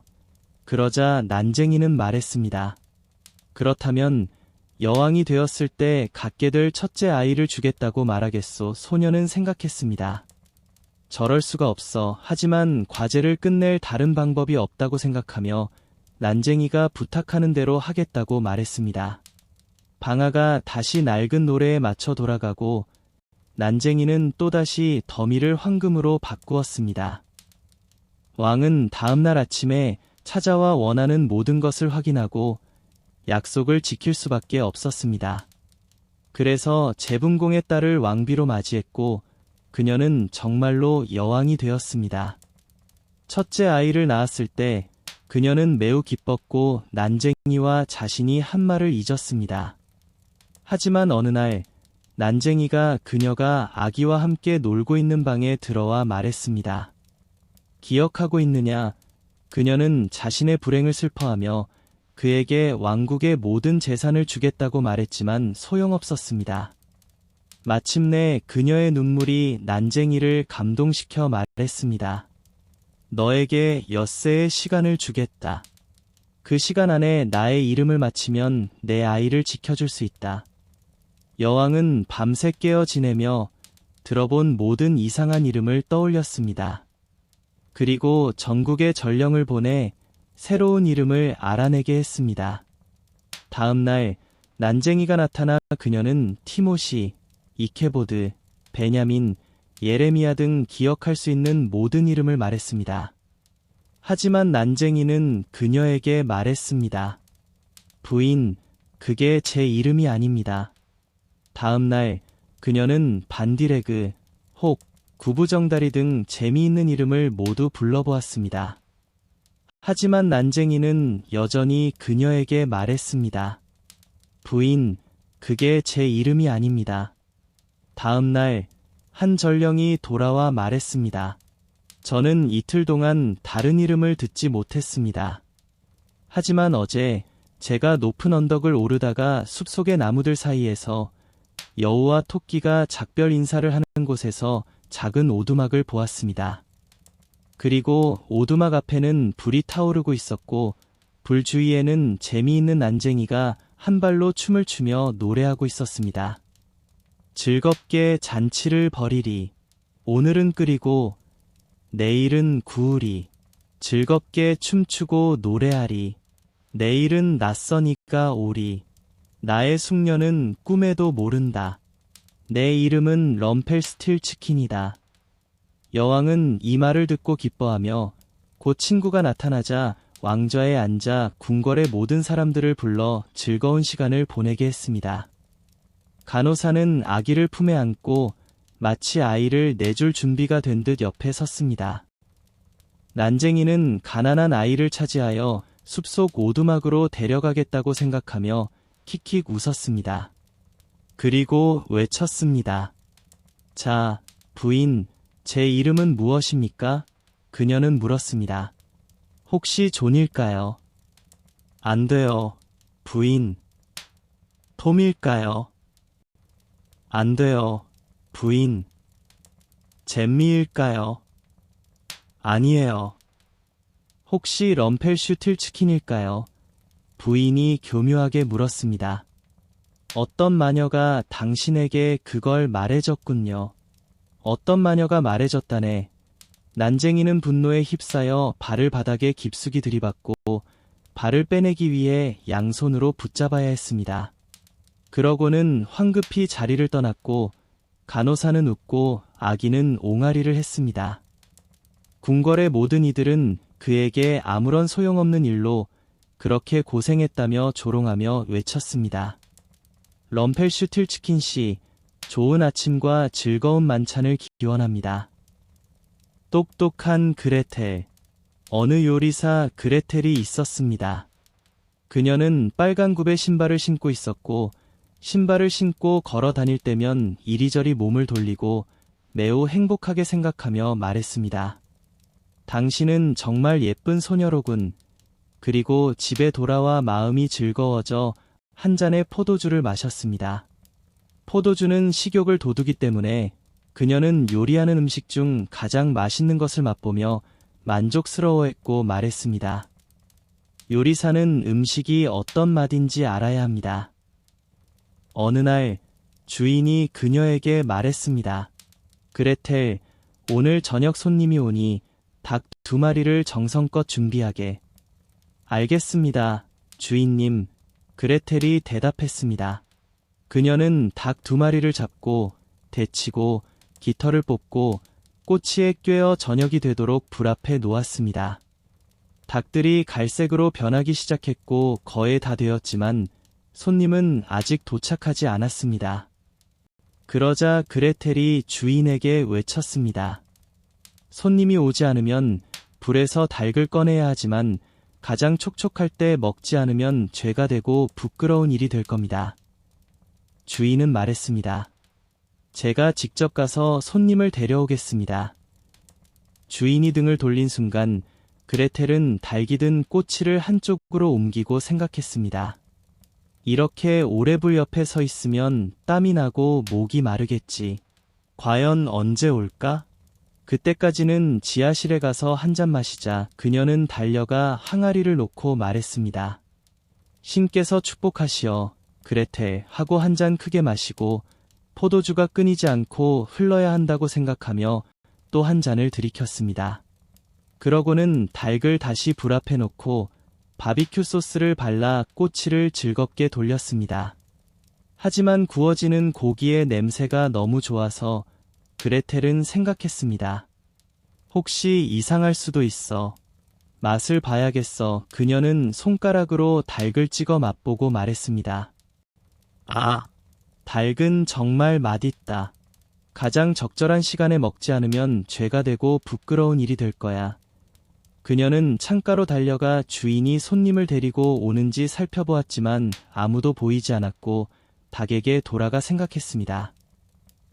그러자 난쟁이는 말했습니다. 그렇다면 여왕이 되었을 때 갖게 될 첫째 아이를 주겠다고 말하겠소. 소녀는 생각했습니다. 저럴 수가 없어. 하지만 과제를 끝낼 다른 방법이 없다고 생각하며 난쟁이가 부탁하는 대로 하겠다고 말했습니다. 방아가 다시 낡은 노래에 맞춰 돌아가고 난쟁이는 또다시 더미를 황금으로 바꾸었습니다. 왕은 다음날 아침에 찾아와 원하는 모든 것을 확인하고 약속을 지킬 수밖에 없었습니다. 그래서 제분공의 딸을 왕비로 맞이했고 그녀는 정말로 여왕이 되었습니다. 첫째 아이를 낳았을 때 그녀는 매우 기뻤고 난쟁이와 자신이 한 말을 잊었습니다. 하지만 어느 날 난쟁이가 그녀가 아기와 함께 놀고 있는 방에 들어와 말했습니다. 기억하고 있느냐? 그녀는 자신의 불행을 슬퍼하며 그에게 왕국의 모든 재산을 주겠다고 말했지만 소용없었습니다. 마침내 그녀의 눈물이 난쟁이를 감동시켜 말했습니다. 너에게 엿새의 시간을 주겠다. 그 시간 안에 나의 이름을 마치면 내 아이를 지켜줄 수 있다. 여왕은 밤새 깨어 지내며 들어본 모든 이상한 이름을 떠올렸습니다. 그리고 전국에 전령을 보내 새로운 이름을 알아내게 했습니다. 다음 날 난쟁이가 나타나 그녀는 티모시, 이케보드, 베냐민, 예레미야 등 기억할 수 있는 모든 이름을 말했습니다. 하지만 난쟁이는 그녀에게 말했습니다. 부인, 그게 제 이름이 아닙니다. 다음 날 그녀는 반디레그, 혹, 구부정다리 등 재미있는 이름을 모두 불러보았습니다. 하지만 난쟁이는 여전히 그녀에게 말했습니다. 부인, 그게 제 이름이 아닙니다. 다음 날 한 전령이 돌아와 말했습니다. 저는 이틀 동안 다른 이름을 듣지 못했습니다. 하지만 어제 제가 높은 언덕을 오르다가 숲속의 나무들 사이에서 여우와 토끼가 작별 인사를 하는 곳에서 작은 오두막을 보았습니다. 그리고 오두막 앞에는 불이 타오르고 있었고 불 주위에는 재미있는 난쟁이가 한 발로 춤을 추며 노래하고 있었습니다. 즐겁게 잔치를 벌이리. 오늘은 끓이고 내일은 구우리. 즐겁게 춤추고 노래하리. 내일은 낯선이가 오리. 나의 숙녀는 꿈에도 모른다. 내 이름은 럼펠스틸츠킨이다. 여왕은 이 말을 듣고 기뻐하며 곧 친구가 나타나자 왕좌에 앉아 궁궐의 모든 사람들을 불러 즐거운 시간을 보내게 했습니다. 간호사는 아기를 품에 안고 마치 아이를 내줄 준비가 된 듯 옆에 섰습니다. 난쟁이는 가난한 아이를 차지하여 숲속 오두막으로 데려가겠다고 생각하며 킥킥 웃었습니다. 그리고 외쳤습니다. 자, 부인, 제 이름은 무엇입니까? 그녀는 물었습니다. 혹시 존일까요? 안 돼요, 부인. 톰일까요? 안 돼요, 부인. 잼미일까요? 아니에요. 혹시 럼펠슈틸츠킨일까요? 부인이 교묘하게 물었습니다. 어떤 마녀가 당신에게 그걸 말해줬군요. 어떤 마녀가 말해줬다네. 난쟁이는 분노에 휩싸여 발을 바닥에 깊숙이 들이받고 발을 빼내기 위해 양손으로 붙잡아야 했습니다. 그러고는 황급히 자리를 떠났고 간호사는 웃고 아기는 옹알이를 했습니다. 궁궐의 모든 이들은 그에게 아무런 소용없는 일로 그렇게 고생했다며 조롱하며 외쳤습니다. 럼펠슈틸츠킨 씨, 좋은 아침과 즐거운 만찬을 기원합니다. 똑똑한 그레텔. 어느 요리사 그레텔이 있었습니다. 그녀는 빨간 굽의 신발을 신고 있었고 신발을 신고 걸어 다닐 때면 이리저리 몸을 돌리고 매우 행복하게 생각하며 말했습니다. 당신은 정말 예쁜 소녀로군. 그리고 집에 돌아와 마음이 즐거워져 한 잔의 포도주를 마셨습니다. 포도주는 식욕을 돋우기 때문에 그녀는 요리하는 음식 중 가장 맛있는 것을 맛보며 만족스러워했고 말했습니다. 요리사는 음식이 어떤 맛인지 알아야 합니다. 어느 날 주인이 그녀에게 말했습니다. 그레텔, 오늘 저녁 손님이 오니 닭 2마리를 정성껏 준비하게. 알겠습니다, 주인님. 그레텔이 대답했습니다. 그녀는 닭 2마리를 잡고 데치고 깃털을 뽑고 꼬치에 꿰어 저녁이 되도록 불 앞에 놓았습니다. 닭들이 갈색으로 변하기 시작했고 거의 다 되었지만 손님은 아직 도착하지 않았습니다. 그러자 그레텔이 주인에게 외쳤습니다. 손님이 오지 않으면 불에서 닭을 꺼내야 하지만 가장 촉촉할 때 먹지 않으면 죄가 되고 부끄러운 일이 될 겁니다. 주인은 말했습니다. 제가 직접 가서 손님을 데려오겠습니다. 주인이 등을 돌린 순간 그레텔은 닭이 든 꼬치를 한쪽으로 옮기고 생각했습니다. 이렇게 오래 불 옆에 서 있으면 땀이 나고 목이 마르겠지. 과연 언제 올까? 그때까지는 지하실에 가서 한 잔 마시자. 그녀는 달려가 항아리를 놓고 말했습니다. 신께서 축복하시어 그레텔 하고 한 잔 크게 마시고 포도주가 끊이지 않고 흘러야 한다고 생각하며 또 한 잔을 들이켰습니다. 그러고는 닭을 다시 불 앞에 놓고 바비큐 소스를 발라 꼬치를 즐겁게 돌렸습니다. 하지만 구워지는 고기의 냄새가 너무 좋아서 그레텔은 생각했습니다. 혹시 이상할 수도 있어. 맛을 봐야겠어. 그녀는 손가락으로 닭을 찍어 맛보고 말했습니다. 아, 닭은 정말 맛있다. 가장 적절한 시간에 먹지 않으면 죄가 되고 부끄러운 일이 될 거야. 그녀는 창가로 달려가 주인이 손님을 데리고 오는지 살펴보았지만 아무도 보이지 않았고 닭에게 돌아가 생각했습니다.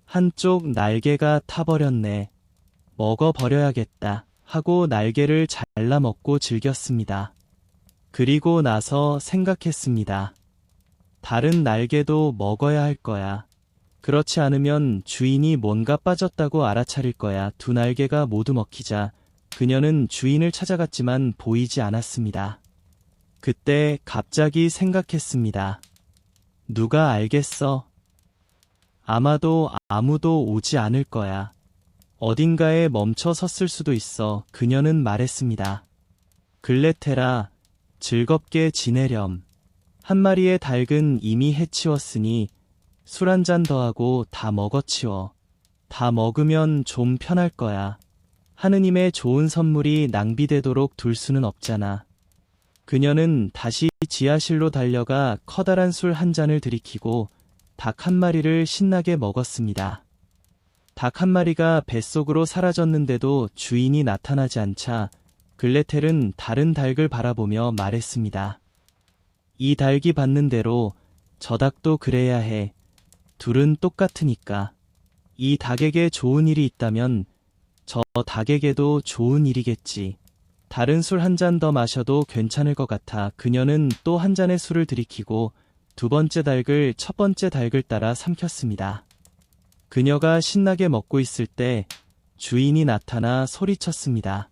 한쪽 날개가 타버렸네. 먹어버려야겠다 하고 날개를 잘라 먹고 즐겼습니다. 그리고 나서 생각했습니다. 다른 날개도 먹어야 할 거야. 그렇지 않으면 주인이 뭔가 빠졌다고 알아차릴 거야. 2날개가 모두 먹히자 그녀는 주인을 찾아갔지만 보이지 않았습니다. 그때 갑자기 생각했습니다. 누가 알겠어? 아마도 아무도 오지 않을 거야. 어딘가에 멈춰 섰을 수도 있어. 그녀는 말했습니다. 글레텔아, 즐겁게 지내렴. 한 마리의 닭은 이미 해치웠으니 술 한 잔 더하고 다 먹어치워. 다 먹으면 좀 편할 거야. 하느님의 좋은 선물이 낭비되도록 둘 수는 없잖아. 그녀는 다시 지하실로 달려가 커다란 술 한 잔을 들이키고 닭 한 마리를 신나게 먹었습니다. 닭 한 마리가 뱃속으로 사라졌는데도 주인이 나타나지 않자 글레텔은 다른 닭을 바라보며 말했습니다. 이 닭이 받는 대로 저 닭도 그래야 해. 둘은 똑같으니까. 이 닭에게 좋은 일이 있다면 저 닭에게도 좋은 일이겠지. 다른 술 한 잔 더 마셔도 괜찮을 것 같아. 그녀는 또 한 잔의 술을 들이키고 2번째 닭을 첫 번째 닭을 따라 삼켰습니다. 그녀가 신나게 먹고 있을 때 주인이 나타나 소리쳤습니다.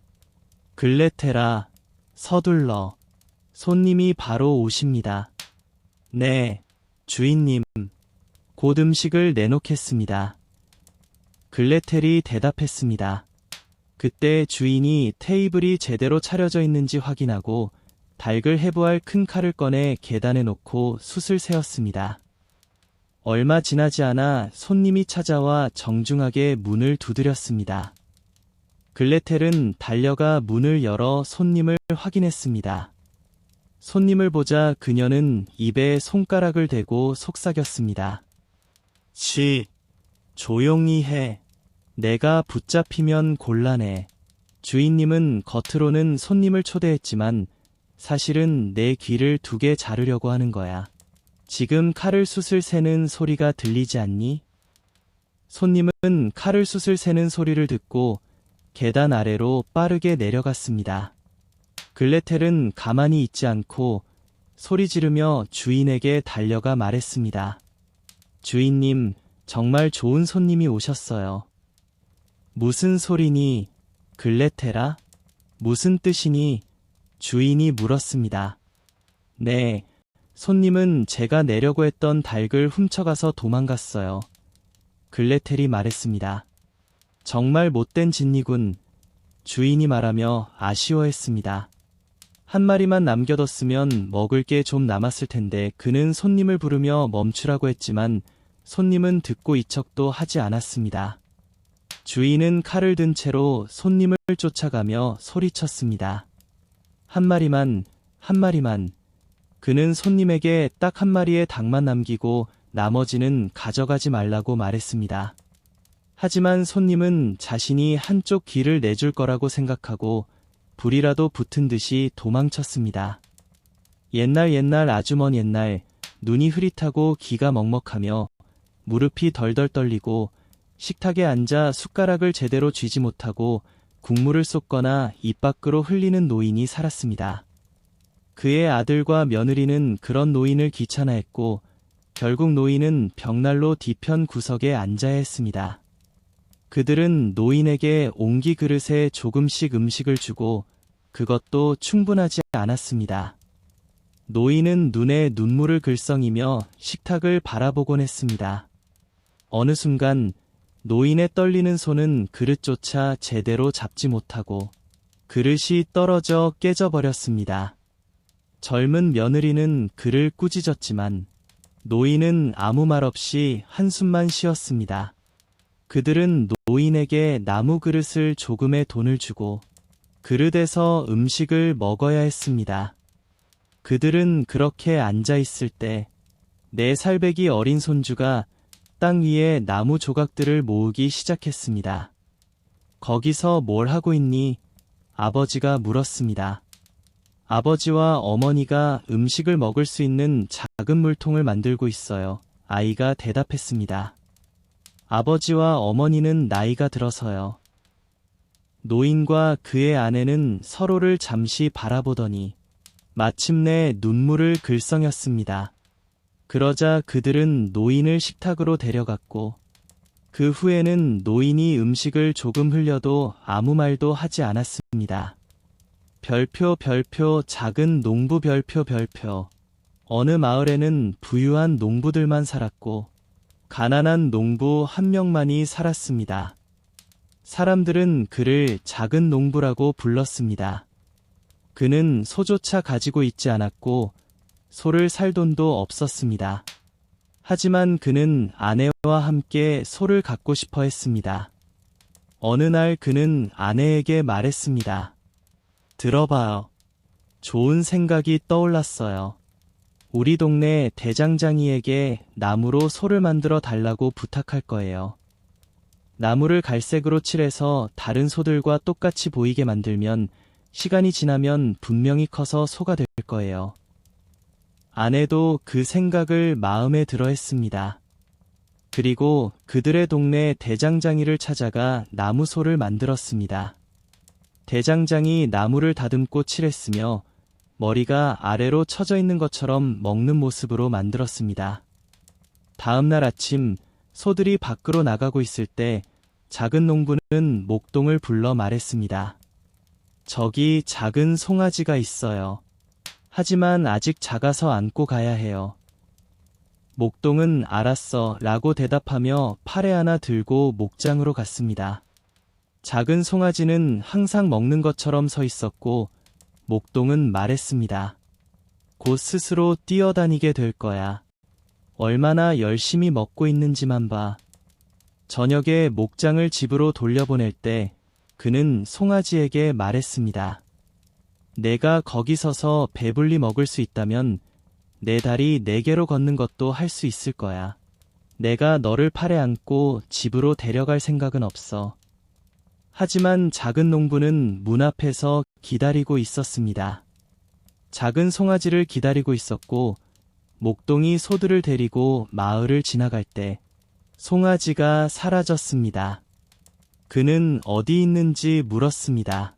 글레텔아, 서둘러. 손님이 바로 오십니다. 네, 주인님. 곧 음식을 내놓겠습니다. 글레텔이 대답했습니다. 그때 주인이 테이블이 제대로 차려져 있는지 확인하고 닭을 해부할 큰 칼을 꺼내 계단에 놓고 숯을 세웠습니다. 얼마 지나지 않아 손님이 찾아와 정중하게 문을 두드렸습니다. 글레텔은 달려가 문을 열어 손님을 확인했습니다. 손님을 보자 그녀는 입에 손가락을 대고 속삭였습니다. 조용히 해. 내가 붙잡히면 곤란해. 주인님은 겉으로는 손님을 초대했지만 사실은 내 귀를 2개 자르려고 하는 거야. 지금 칼을 숯을 세는 소리가 들리지 않니? 손님은 칼을 숯을 세는 소리를 듣고 계단 아래로 빠르게 내려갔습니다. 글레텔은 가만히 있지 않고 소리 지르며 주인에게 달려가 말했습니다. 주인님, 정말 좋은 손님이 오셨어요. 무슨 소리니, 글레텔아? 무슨 뜻이니? 주인이 물었습니다. 네, 손님은 제가 내려고 했던 닭을 훔쳐가서 도망갔어요. 글레텔이 말했습니다. 정말 못된 짓이군. 주인이 말하며 아쉬워했습니다. 한 마리만 남겨뒀으면 먹을 게 좀 남았을 텐데 그는 손님을 부르며 멈추라고 했지만 손님은 듣고 이척도 하지 않았습니다. 주인은 칼을 든 채로 손님을 쫓아가며 소리쳤습니다. 한 마리만, 한 마리만. 그는 손님에게 딱 한 마리의 닭만 남기고 나머지는 가져가지 말라고 말했습니다. 하지만 손님은 자신이 한쪽 귀를 내줄 거라고 생각하고 불이라도 붙은 듯이 도망쳤습니다. 옛날 아주 먼 옛날, 눈이 흐릿하고 귀가 먹먹하며 무릎이 덜덜 떨리고 식탁에 앉아 숟가락을 제대로 쥐지 못하고 국물을 쏟거나 입 밖으로 흘리는 노인이 살았습니다. 그의 아들과 며느리는 그런 노인을 귀찮아했고 결국 노인은 벽난로 뒤편 구석에 앉아야 했습니다. 그들은 노인에게 옹기 그릇에 조금씩 음식을 주고 그것도 충분하지 않았습니다. 노인은 눈에 눈물을 글썽이며 식탁을 바라보곤 했습니다. 어느 순간 노인의 떨리는 손은 그릇조차 제대로 잡지 못하고 그릇이 떨어져 깨져버렸습니다. 젊은 며느리는 그를 꾸짖었지만 노인은 아무 말 없이 한숨만 쉬었습니다. 그들은 노인에게 나무 그릇을 조금의 돈을 주고 그릇에서 음식을 먹어야 했습니다. 그들은 그렇게 앉아 있을 때 4살배기 어린 손주가 땅 위에 나무 조각들을 모으기 시작했습니다. 거기서 뭘 하고 있니? 아버지가 물었습니다. 아버지와 어머니가 음식을 먹을 수 있는 작은 물통을 만들고 있어요. 아이가 대답했습니다. 아버지와 어머니는 나이가 들어서요. 노인과 그의 아내는 서로를 잠시 바라보더니 마침내 눈물을 글썽였습니다. 그러자 그들은 노인을 식탁으로 데려갔고 그 후에는 노인이 음식을 조금 흘려도 아무 말도 하지 않았습니다. 별표 작은 농부 별표 어느 마을에는 부유한 농부들만 살았고 가난한 농부 한 명만이 살았습니다. 사람들은 그를 작은 농부라고 불렀습니다. 그는 소조차 가지고 있지 않았고 소를 살 돈도 없었습니다. 하지만 그는 아내와 함께 소를 갖고 싶어 했습니다. 어느 날 그는 아내에게 말했습니다. 들어봐요. 좋은 생각이 떠올랐어요. 우리 동네 대장장이에게 나무로 소를 만들어 달라고 부탁할 거예요. 나무를 갈색으로 칠해서 다른 소들과 똑같이 보이게 만들면 시간이 지나면 분명히 커서 소가 될 거예요. 아내도 그 생각을 마음에 들어 했습니다. 그리고 그들의 동네 대장장이를 찾아가 나무소를 만들었습니다. 대장장이 나무를 다듬고 칠했으며 머리가 아래로 처져 있는 것처럼 먹는 모습으로 만들었습니다. 다음 날 아침 소들이 밖으로 나가고 있을 때 작은 농부는 목동을 불러 말했습니다. 저기 작은 송아지가 있어요. 하지만 아직 작아서 안고 가야 해요. 목동은 알았어 라고 대답하며 파래 하나 들고 목장으로 갔습니다. 작은 송아지는 항상 먹는 것처럼 서 있었고 목동은 말했습니다. 곧 스스로 뛰어다니게 될 거야. 얼마나 열심히 먹고 있는지만 봐. 저녁에 목장을 집으로 돌려보낼 때 그는 송아지에게 말했습니다. 내가 거기 서서 배불리 먹을 수 있다면 내 다리 4개로 걷는 것도 할 수 있을 거야. 내가 너를 팔에 안고 집으로 데려갈 생각은 없어. 하지만 작은 농부는 문 앞에서 기다리고 있었습니다. 작은 송아지를 기다리고 있었고 목동이 소들을 데리고 마을을 지나갈 때 송아지가 사라졌습니다. 그는 어디 있는지 물었습니다.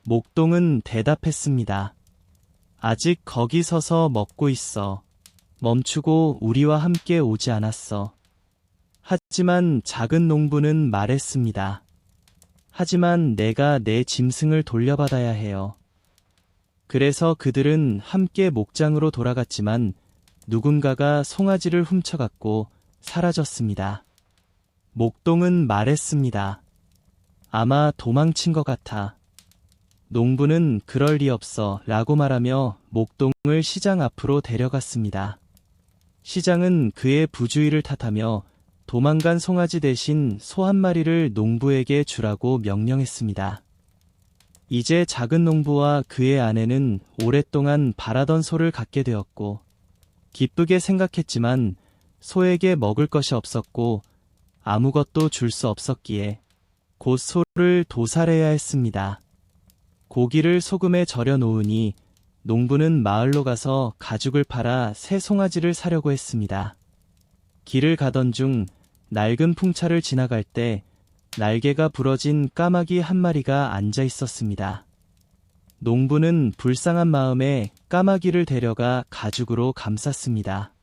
목동은 대답했습니다. 아직 거기 서서 먹고 있어. 멈추고 우리와 함께 오지 않았어. 하지만 작은 농부는 말했습니다. 하지만 내가 내 짐승을 돌려받아야 해요. 그래서 그들은 함께 목장으로 돌아갔지만 누군가가 송아지를 훔쳐갔고 사라졌습니다. 목동은 말했습니다. 아마 도망친 것 같아. 농부는 그럴 리 없어 라고 말하며 목동을 시장 앞으로 데려갔습니다. 시장은 그의 부주의를 탓하며 도망간 송아지 대신 소 한 마리를 농부에게 주라고 명령했습니다. 이제 작은 농부와 그의 아내는 오랫동안 바라던 소를 갖게 되었고 기쁘게 생각했지만 소에게 먹을 것이 없었고 아무것도 줄 수 없었기에 곧 소를 도살해야 했습니다. 고기를 소금에 절여 놓으니 농부는 마을로 가서 가죽을 팔아 새 송아지를 사려고 했습니다. 길을 가던 중 낡은 풍차를 지나갈 때 날개가 부러진 까마귀 한 마리가 앉아 있었습니다. 농부는 불쌍한 마음에 까마귀를 데려가 가죽으로 감쌌습니다.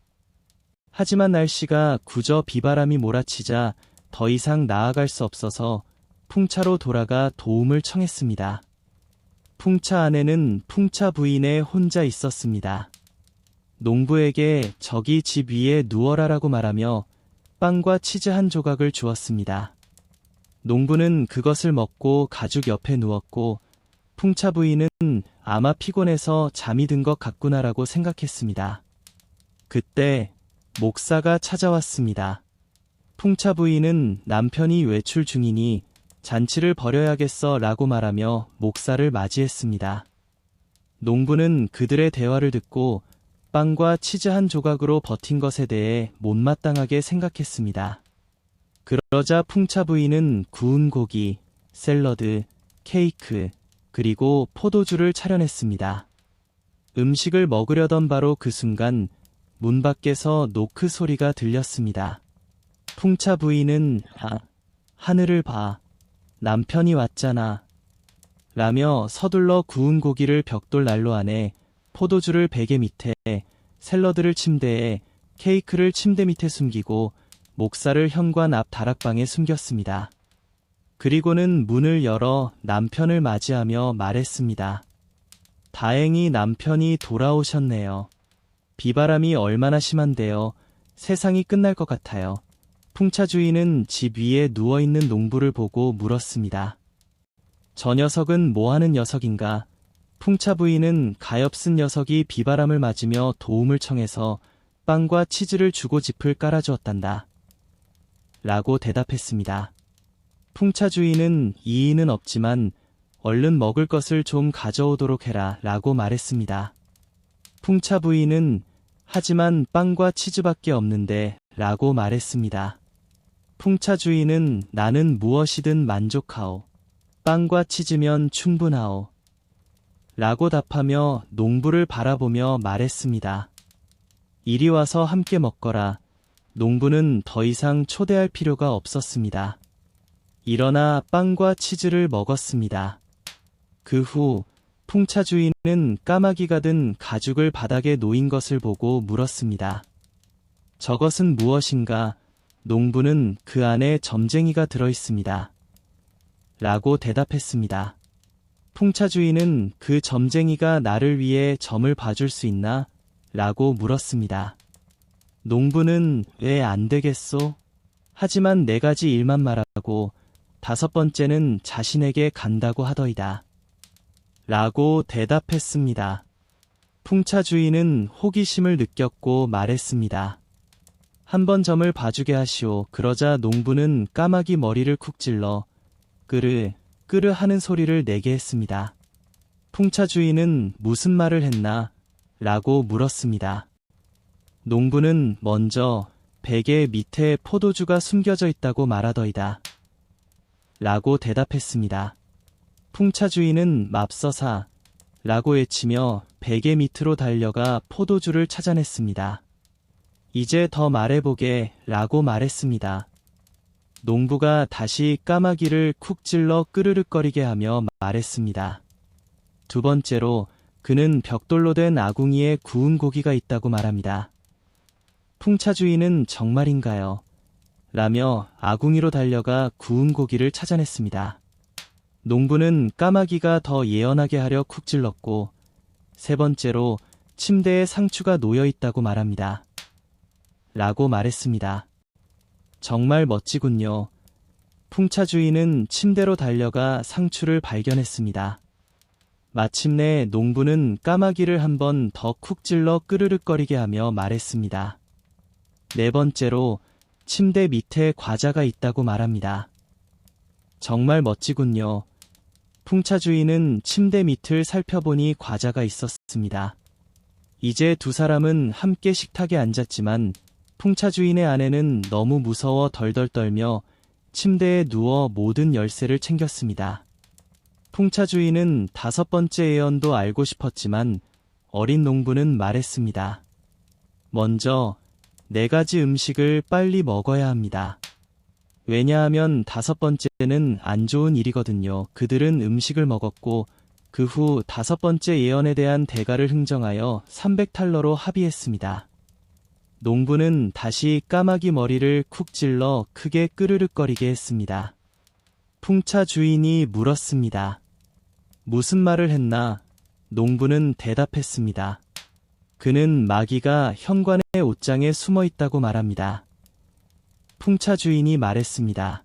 하지만 날씨가 그저 비바람이 몰아치자 더 이상 나아갈 수 없어서 풍차로 돌아가 도움을 청했습니다. 풍차 안에는 풍차 부인에 혼자 있었습니다. 농부에게 저기 집 위에 누워라라고 말하며 빵과 치즈 한 조각을 주었습니다. 농부는 그것을 먹고 가죽 옆에 누웠고 풍차 부인은 아마 피곤해서 잠이 든 것 같구나라고 생각했습니다. 그때 목사가 찾아왔습니다. 풍차 부인은 남편이 외출 중이니 잔치를 벌여야겠어 라고 말하며 목사를 맞이했습니다. 농부는 그들의 대화를 듣고 빵과 치즈 한 조각으로 버틴 것에 대해 못마땅하게 생각했습니다. 그러자 풍차 부인은 구운 고기, 샐러드, 케이크, 그리고 포도주를 차려냈습니다. 음식을 먹으려던 바로 그 순간 문 밖에서 노크 소리가 들렸습니다. 풍차 부인은 하늘을 봐. 남편이 왔잖아. 라며 서둘러 구운 고기를 벽돌 난로 안에, 포도주를 베개 밑에, 샐러드를 침대에, 케이크를 침대 밑에 숨기고 목사를 현관 앞 다락방에 숨겼습니다. 그리고는 문을 열어 남편을 맞이하며 말했습니다. 다행히 남편이 돌아오셨네요. 비바람이 얼마나 심한데요. 세상이 끝날 것 같아요. 풍차 주인은 집 위에 누워있는 농부를 보고 물었습니다. 저 녀석은 뭐하는 녀석인가? 풍차 부인은 가엾은 녀석이 비바람을 맞으며 도움을 청해서 빵과 치즈를 주고 짚을 깔아주었단다. 라고 대답했습니다. 풍차 주인은 이의는 없지만 얼른 먹을 것을 좀 가져오도록 해라 라고 말했습니다. 풍차 부인은 하지만 빵과 치즈밖에 없는데 라고 말했습니다. 풍차 주인은 나는 무엇이든 만족하오. 빵과 치즈면 충분하오. 라고 답하며 농부를 바라보며 말했습니다. 이리 와서 함께 먹거라. 농부는 더 이상 초대할 필요가 없었습니다. 일어나 빵과 치즈를 먹었습니다. 그 후 풍차 주인은 까마귀가 든 가죽을 바닥에 놓인 것을 보고 물었습니다. 저것은 무엇인가? 농부는 그 안에 점쟁이가 들어있습니다. 라고 대답했습니다. 풍차 주인은 그 점쟁이가 나를 위해 점을 봐줄 수 있나? 라고 물었습니다. 농부는 왜 안 되겠소? 하지만 4가지 일만 말하고 5번째는 자신에게 간다고 하더이다. 라고 대답했습니다. 풍차 주인은 호기심을 느꼈고 말했습니다. 한번 점을 봐주게 하시오. 그러자 농부는 까마귀 머리를 쿡 찔러 끄르, 끄르 하는 소리를 내게 했습니다. 풍차 주인은 무슨 말을 했나? 라고 물었습니다. 농부는 먼저 베개 밑에 포도주가 숨겨져 있다고 말하더이다. 라고 대답했습니다. 풍차 주인은 맙서사 라고 외치며 베개 밑으로 달려가 포도주를 찾아냈습니다. 이제 더 말해보게 라고 말했습니다. 농부가 다시 까마귀를 쿡 찔러 끄르륵거리게 하며 말했습니다. 두 번째로 그는 벽돌로 된 아궁이에 구운 고기가 있다고 말합니다. 풍차 주인은 정말인가요? 라며 아궁이로 달려가 구운 고기를 찾아냈습니다. 농부는 까마귀가 더 예언하게 하려 쿡 찔렀고, 세 번째로 침대에 상추가 놓여 있다고 말합니다. 라고 말했습니다. 정말 멋지군요. 풍차 주인은 침대로 달려가 상추를 발견했습니다. 마침내 농부는 까마귀를 한 번 더 쿡 찔러 끄르륵거리게 하며 말했습니다. 네 번째로 침대 밑에 과자가 있다고 말합니다. 정말 멋지군요. 풍차 주인은 침대 밑을 살펴보니 과자가 있었습니다. 이제 두 사람은 함께 식탁에 앉았지만 풍차 주인의 아내는 너무 무서워 덜덜 떨며 침대에 누워 모든 열쇠를 챙겼습니다. 풍차 주인은 다섯 번째 예언도 알고 싶었지만 어린 농부는 말했습니다. 먼저 네 가지 음식을 빨리 먹어야 합니다. 왜냐하면 다섯 번째는 안 좋은 일이거든요. 그들은 음식을 먹었고 그 후 다섯 번째 예언에 대한 대가를 흥정하여 300탈러로 합의했습니다. 농부는 다시 까마귀 머리를 쿡 찔러 크게 끄르륵거리게 했습니다. 풍차 주인이 물었습니다. 무슨 말을 했나? 농부는 대답했습니다. 그는 마귀가 현관의 옷장에 숨어 있다고 말합니다. 풍차 주인이 말했습니다.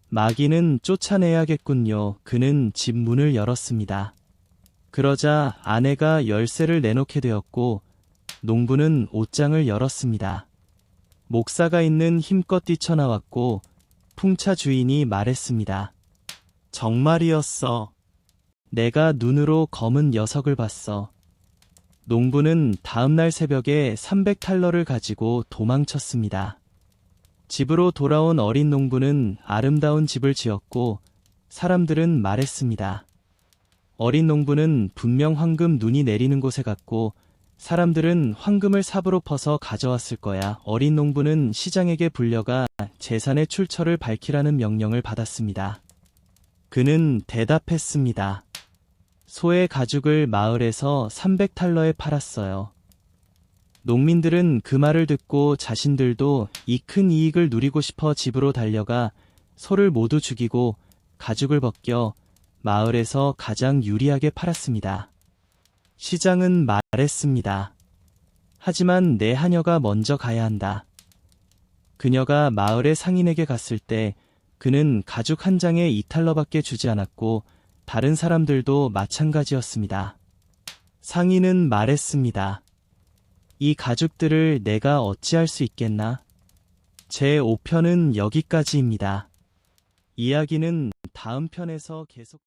마귀는 쫓아내야겠군요. 그는 집 문을 열었습니다. 그러자 아내가 열쇠를 내놓게 되었고 농부는 옷장을 열었습니다. 목사가 있는 힘껏 뛰쳐나왔고 풍차 주인이 말했습니다. 정말이었어. 내가 눈으로 검은 녀석을 봤어. 농부는 다음날 새벽에 300탈러를 가지고 도망쳤습니다. 집으로 돌아온 어린 농부는 아름다운 집을 지었고 사람들은 말했습니다. 어린 농부는 분명 황금 눈이 내리는 곳에 갔고 사람들은 황금을 삽으로 퍼서 가져왔을 거야. 어린 농부는 시장에게 불려가 재산의 출처를 밝히라는 명령을 받았습니다. 그는 대답했습니다. 소의 가죽을 마을에서 300탈러에 팔았어요. 농민들은 그 말을 듣고 자신들도 이 큰 이익을 누리고 싶어 집으로 달려가 소를 모두 죽이고 가죽을 벗겨 마을에서 가장 유리하게 팔았습니다. 시장은 말했습니다. 하지만 내 하녀가 먼저 가야 한다. 그녀가 마을의 상인에게 갔을 때 그는 가죽 한 장에 2탈러밖에 주지 않았고 다른 사람들도 마찬가지였습니다. 상인은 말했습니다. 이 가죽들을 내가 어찌할 수 있겠나? 제 5편은 여기까지입니다. 이야기는 다음 편에서 계속